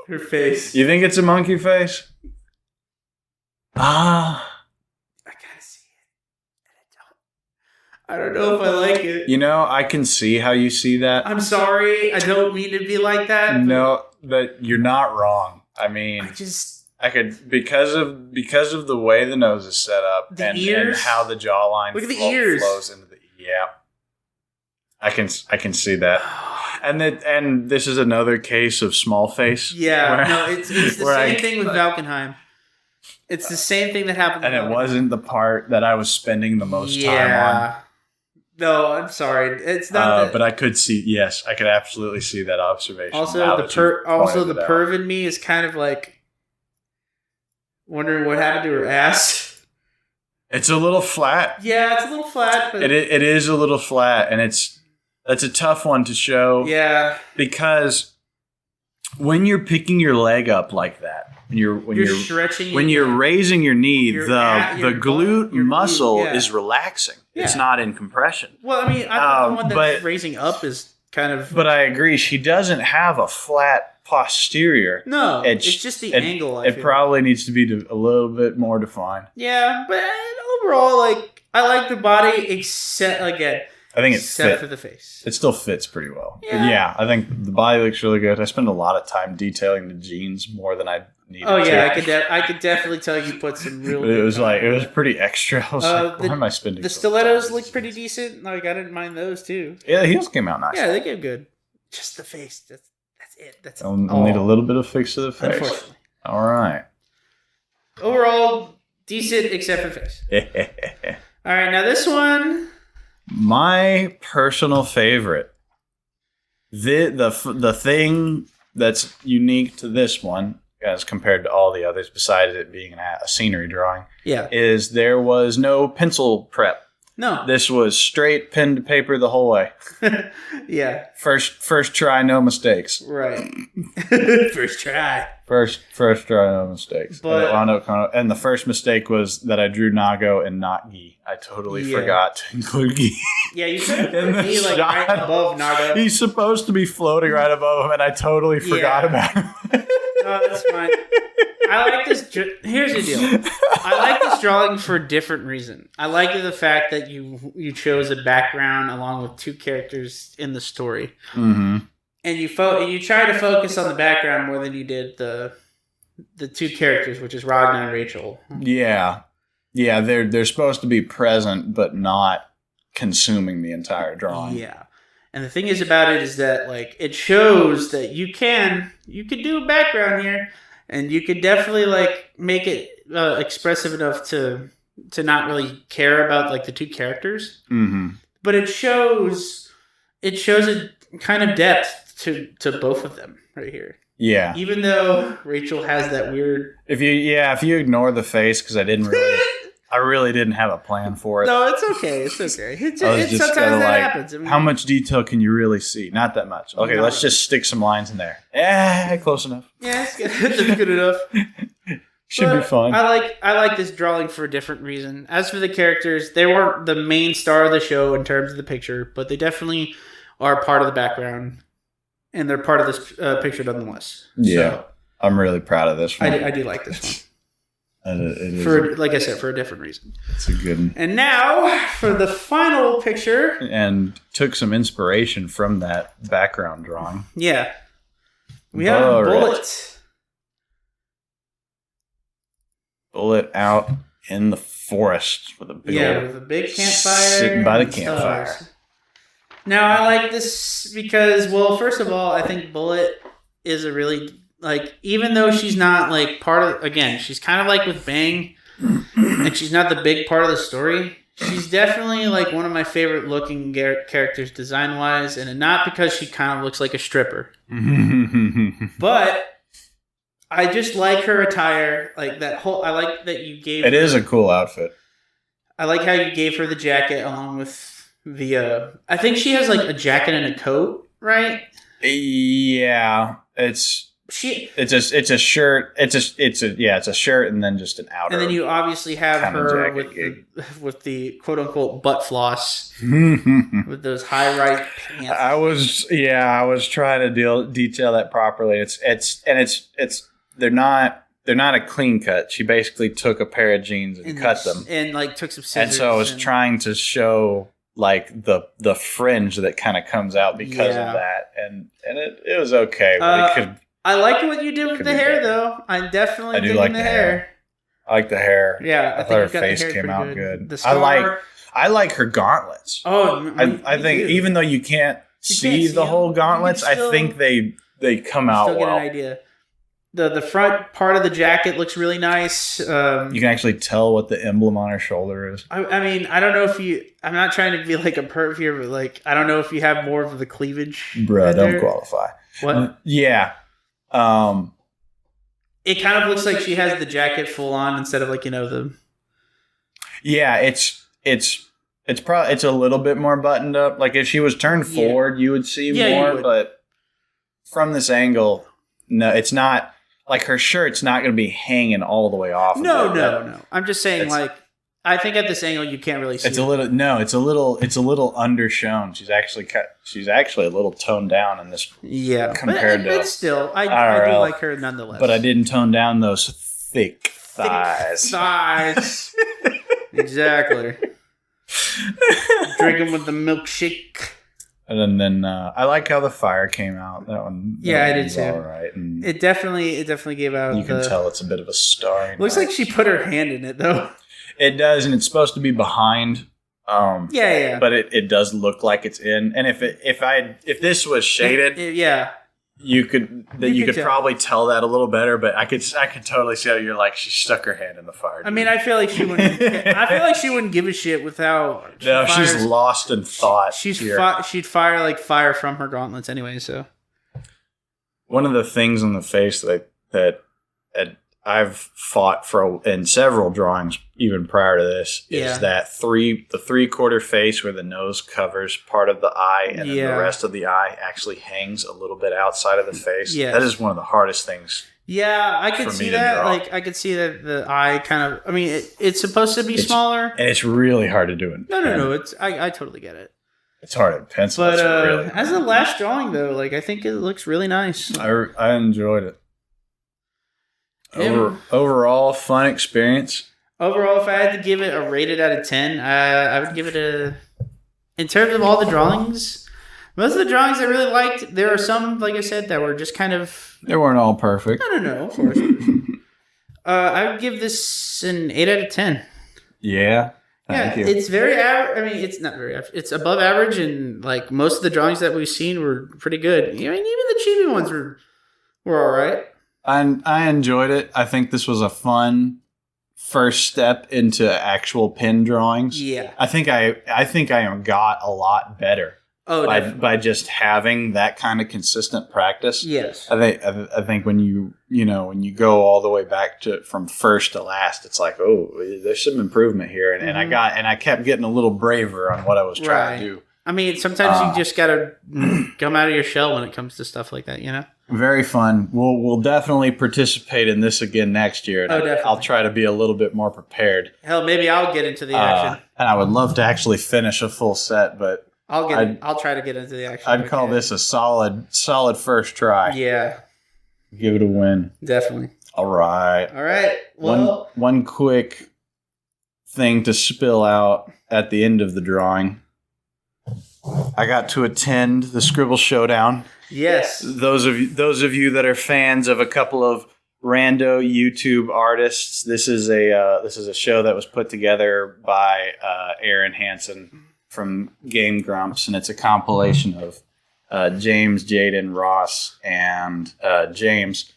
Her face. You think it's a monkey face? I gotta see it. I don't know if I like it. You know, I can see how you see that. I'm sorry. I don't mean to be like that. No, but you're not wrong. I mean, I could because of the way the nose is set up and how the jawline flows into the I can see that. And this is another case of small face. Yeah, it's the same thing with Valkenheim. It's the same thing that happened. And it wasn't the part that I was spending the most time on. No, I'm sorry. It's not. But I could see. Yes, I could absolutely see that observation. Also, the perv in me is kind of like wondering what happened to her ass. It's a little flat. Yeah, it's a little flat. But it is a little flat, and that's a tough one to show. Yeah. Because when you're picking your leg up like that, when you're stretching, when you're raising your knee, the glute muscle is relaxing. Yeah. It's not in compression. Well, I mean, I thought the one that's raising up is kind of. But I agree, she doesn't have a flat posterior. No, it's just the angle. It probably needs to be a little bit more defined. Yeah, but overall, I like the body, except again. I think it fits for the face. It still fits pretty well. Yeah, I think the body looks really good. I spend a lot of time detailing the jeans more than I needed. Oh yeah, to. I could definitely tell you put some real. But it was pretty extra. I was like, why am I spending? The stilettos look pretty decent. Like I didn't mind those too. Yeah, the heels came out nice. Yeah, they came good. Just the face. That's it. That's I'll need a little bit of fix to the face. Unfortunately. All right. Overall, decent except for face. All right, now this one. My personal favorite. The thing that's unique to this one, as compared to all the others, besides it being a scenery drawing, is there was no pencil prep. No. This was straight pen to paper the whole way. Yeah. First try, no mistakes. Right. First try. First try, no mistakes. But, and the first mistake was that I drew Nago and not Gi. I totally forgot to include Gi. Yeah, you should have put Gi like right above Nago. He's supposed to be floating right above him, and I totally forgot about him. No, that's fine. I like this. Here's the deal. I like this drawing for a different reason. I like the fact that you chose a background along with two characters in the story, and you try to focus on the background more than you did the two characters, which is Ragna and Rachel. Yeah, they're supposed to be present, but not consuming the entire drawing. Yeah. And the thing is about it is that like it shows that you could do a background here. And you could definitely like make it expressive enough to not really care about like the two characters, but it shows a kind of depth to both of them right here. Yeah, even though Rachel has that weird. If you ignore the face, because I really didn't have a plan for it. No, it's okay. It's okay. It's sometimes that happens. I mean, how much detail can you really see? Not that much. Okay, let's just stick some lines in there. Close enough. Yeah, it's good. It's good enough. Should be fun. I like this drawing for a different reason. As for the characters, they weren't the main star of the show in terms of the picture, but they definitely are part of the background, and they're part of this picture nonetheless. Yeah, so, I'm really proud of this one. I do like this one. Like I said, for a different reason. It's a good one. And now for the final picture. And took some inspiration from that background drawing. Yeah. We have Bullet. Bullet out in the forest with a big campfire. Sitting by the campfire. Stars. Now I like this because, well, first of all, I think Bullet is a really... Like, even though she's not, like, part of... Again, she's kind of like with Bang, and she's not the big part of the story. She's definitely, like, one of my favorite looking characters design-wise, and not because she kind of looks like a stripper. But I just like her attire. Like, that whole... I like that you gave It is a cool outfit. I like how you gave her the jacket along with the... I think she has, like, a jacket and a coat, right? Yeah, it's a shirt. It's a shirt and then just an outer. And then you obviously have her with the quote unquote butt floss with those high rise pants. I was trying to detail that properly. They're not a clean cut. She basically took a pair of jeans and cut them and like took some scissors. And so I was trying to show like the fringe that kind of comes out because of that, and it was okay, but it could. I like what you did with the hair, though. I definitely do like the hair. I like the hair. Yeah, I thought her face came out good. I like her gauntlets. Oh, I think even though you can't see the whole gauntlets, I think they come out well. Still get an idea. The front part of the jacket looks really nice. You can actually tell what the emblem on her shoulder is. I mean, I don't know if you... I'm not trying to be like a perv here, but like, I don't know if you have more of the cleavage. Bruh, don't qualify. What? Yeah. It kind of looks like she has the jacket full on instead of like, the... Yeah, it's a little bit more buttoned up. Like if she was turned forward, you would see more, but from this angle, no, it's not... Like her shirt's not going to be hanging all the way off. No. I'm just saying, like, I think at this angle you can't really see. It's a little undershown. She's actually a little toned down in this. Yeah, compared to. But still, I do like her nonetheless. But I didn't tone down those thick thighs. Exactly. Drinking with the milkshake. And then I like how the fire came out. That one. I did too. All right. And it definitely gave out. You can tell it's a bit of a star. Looks like she put her hand in it though. It does, and it's supposed to be behind. But it does look like it's in. And if this was shaded, you could probably tell that a little better. But I could totally see how you're like she stuck her hand in the fire. I mean, I feel like she wouldn't. I feel like she wouldn't give a shit without. She's lost in thought. She'd fire like fire from her gauntlets anyway. So one of the things on the face that I've fought in several drawings even prior to this is that the 3/4 face where the nose covers part of the eye and then the rest of the eye actually hangs a little bit outside of the face. Yeah. That is one of the hardest things. Yeah, I could see that. Like I could see that the eye kind of. I mean, it's supposed to be smaller, and it's really hard to do it. No. I totally get it. It's hard in pencil, but really as a last drawing though, like I think it looks really nice. I enjoyed it. Overall, fun experience. Overall, if I had to give it a rated out of 10, I would give it in terms of all the drawings, most of the drawings I really liked. There are some, like I said, that were just kind of... They weren't all perfect. No, of course. I would give this an 8 out of 10. Yeah. Thank you. It's very average. I mean, it's not very average. It's above average, and like most of the drawings that we've seen were pretty good. I mean, even the chibi ones were all right. I enjoyed it. I think this was a fun first step into actual pen drawings. Yeah. I think I got a lot better by just having that kind of consistent practice. Yes. I think when you go all the way back from first to last, it's like, oh, there's some improvement here, and I kept getting a little braver on what I was trying to do. I mean, sometimes you just gotta come out of your shell when it comes to stuff like that, you know. Very fun. We'll definitely participate in this again next year. And definitely. I'll try to be a little bit more prepared. Hell, maybe I'll get into the action. And I would love to actually finish a full set, but I'll try to get into the action. I'd call this a solid first try. Yeah. Give it a win. Definitely. All right. Well, one quick thing to spill out at the end of the drawing. I got to attend the Scribble Showdown. Yes. Those of you that are fans of a couple of rando YouTube artists, this is a show that was put together by Aaron Hansen from Game Grumps, and it's a compilation of James, Jaden, Ross, and James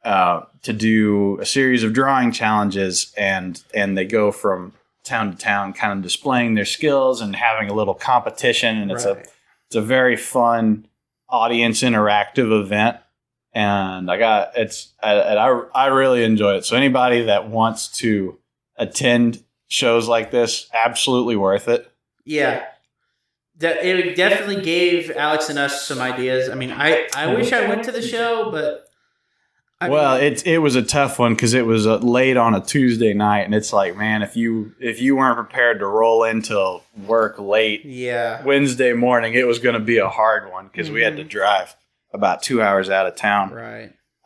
to do a series of drawing challenges, and they go from town to town, kind of displaying their skills and having a little competition, and it's a very fun audience interactive event, and I really enjoyed it. So anybody that wants to attend shows like this, absolutely worth it. Yeah, it definitely gave Alex and us some ideas. I mean, I wish I went to the show, but it was a tough one because it was late on a Tuesday night, and it's like, man, if you weren't prepared to roll into work late Wednesday morning, it was going to be a hard one because we had to drive about 2 hours out of town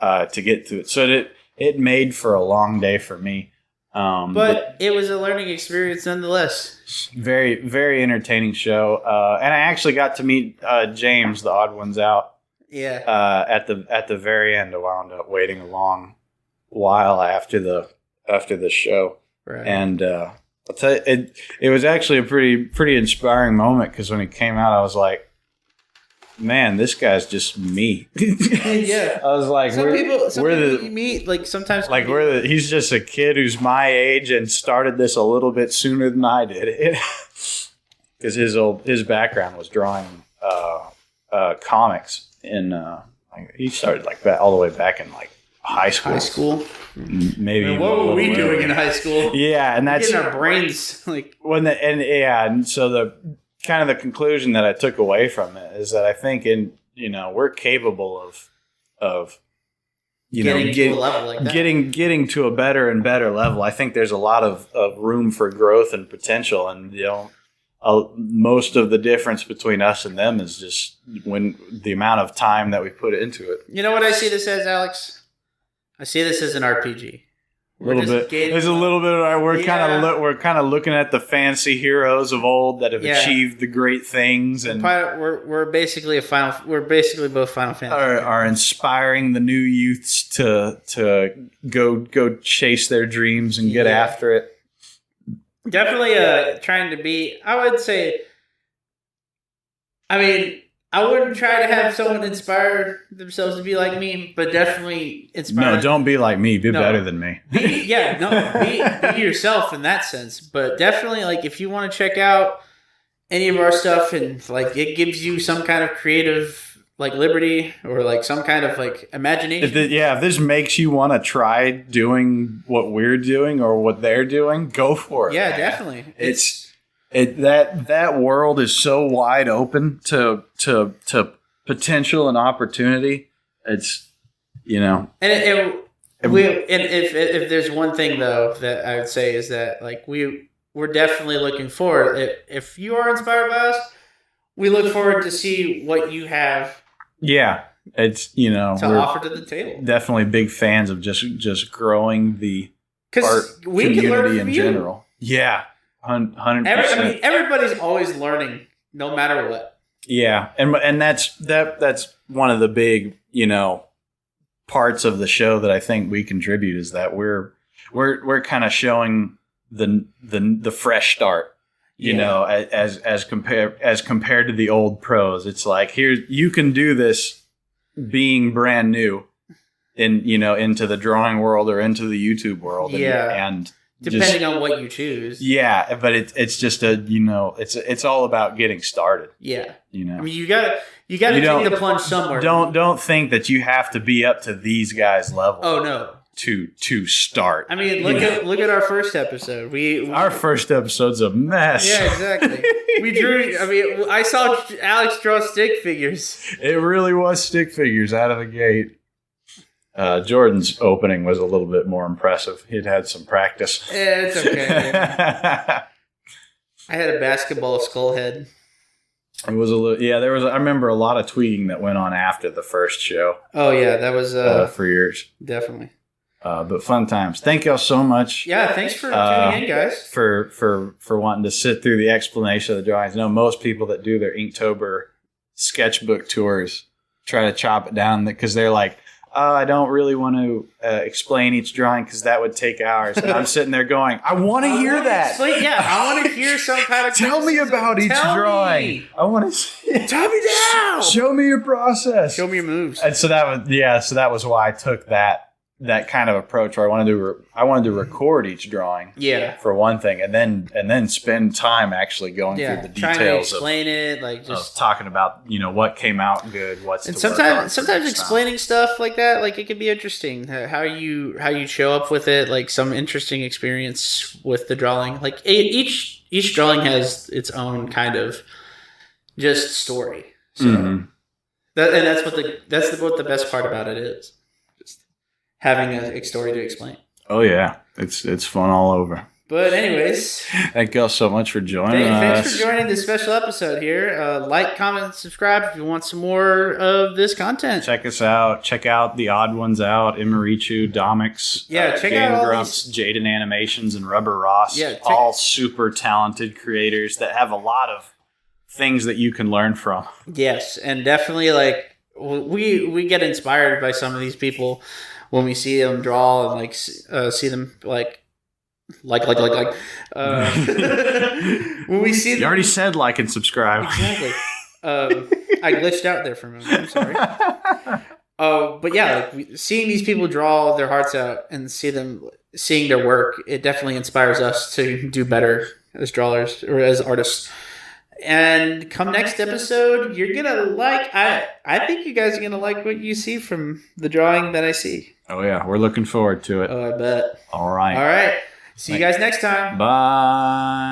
to get to it. So it made for a long day for me. But it was a learning experience nonetheless. Very, very entertaining show. And I actually got to meet James, the Odd Ones Out. Yeah. At the very end, I wound up waiting a long while after the show, and I'll tell you, it was actually a pretty inspiring moment because when he came out, I was like, man, this guy's just me. Yeah, I was like, some people you meet like sometimes like he's just a kid who's my age and started this a little bit sooner than I did, because his background was drawing comics. He started like that all the way back in like high school. Maybe. I mean, what were we doing in high school? Yeah, and that's getting our brains like and so the kind of the conclusion that I took away from it is that I think we're capable of getting to a level like that. getting to a better and better level. I think there's a lot of room for growth and potential, and most of the difference between us and them is just when the amount of time that we put into it. You know what I see this as, Alex? I see this as an RPG. There's a little bit. We're kind of looking at the fantasy heroes of old that have achieved the great things, and we're basically both Final Fantasy. Are inspiring the new youths to go chase their dreams and get after it. Definitely trying to be. I would say. I mean, I wouldn't try to have someone inspire themselves to be like me, but definitely inspire. No, don't be like me. Be better than me. Be yourself in that sense. But definitely, like, if you want to check out any of our stuff and like it gives you some kind of creative like liberty or like some kind of like imagination. If this makes you want to try doing what we're doing or what they're doing, go for it. Yeah, man. Definitely. That world is so wide open to potential and opportunity. It's and if there's one thing though that I would say is that like we're definitely looking forward. If you are inspired by us, we look forward to see what you have. Yeah, it's to offer to the table. Definitely big fans of just growing the art community in general. Yeah. 100%. Everybody's always learning, no matter what. Yeah, and that's one of the big parts of the show that I think we contribute is that we're kind of showing the fresh start. As compared to the old pros, it's like here you can do this being brand new into the drawing world or into the YouTube world. And depending on what you choose. Yeah, but it's just it's all about getting started. Yeah. I mean, you gotta take the plunge somewhere. Don't think that you have to be up to these guys' level. Oh no. To start. I mean, look at our first episode. Our first episode's a mess. Yeah, exactly. We drew. I mean, I saw Alex draw stick figures. It really was stick figures out of the gate. Jordan's opening was a little bit more impressive. He'd had some practice. Yeah, it's okay. I had a basketball skull head. It was a little. Yeah, there was. I remember a lot of tweeting that went on after the first show. Oh yeah, that was for yours. Definitely. But fun times. Thank y'all so much. Yeah, thanks for tuning in, guys. For wanting to sit through the explanation of the drawings. I know most people that do their Inktober sketchbook tours try to chop it down because they're like, oh, I don't really want to explain each drawing because that would take hours. And I'm sitting there going, I want to hear that. I want to hear some kind of Tell me about each drawing. I want to tell me now. Show me your process. Show me your moves. And so that was why I took that kind of approach where I wanted to record each drawing. Yeah. For one thing, and then spend time actually going through the details. Trying to explain it, like just talking about what came out good, sometimes explaining stuff like that, like it can be interesting how you show up with it, like some interesting experience with the drawing. Like each drawing has its own kind of just story. So that's what the best part about it is. Having a story to explain. Oh yeah, it's fun all over. But anyways, thank y'all so much for joining us. Thanks for joining this special episode here. Like, comment, subscribe if you want some more of this content. Check us out. Check out the odd ones out. Imarichu, Domix, check out all Grumps, Jaden Animations, and Rubber Ross. Yeah, all super talented creators that have a lot of things that you can learn from. Yes, and definitely like we get inspired by some of these people. When we see them draw and see them when we see them, you already said like and subscribe. Exactly. I glitched out there for a moment. I'm sorry. But yeah, seeing these people draw their hearts out and seeing their work, it definitely inspires us to do better as drawers or as artists. And come next episode, you're gonna like. I think you guys are gonna like what you see from the drawing that I see. Oh yeah, we're looking forward to it. Oh, I bet. All right. See you guys next time. Bye.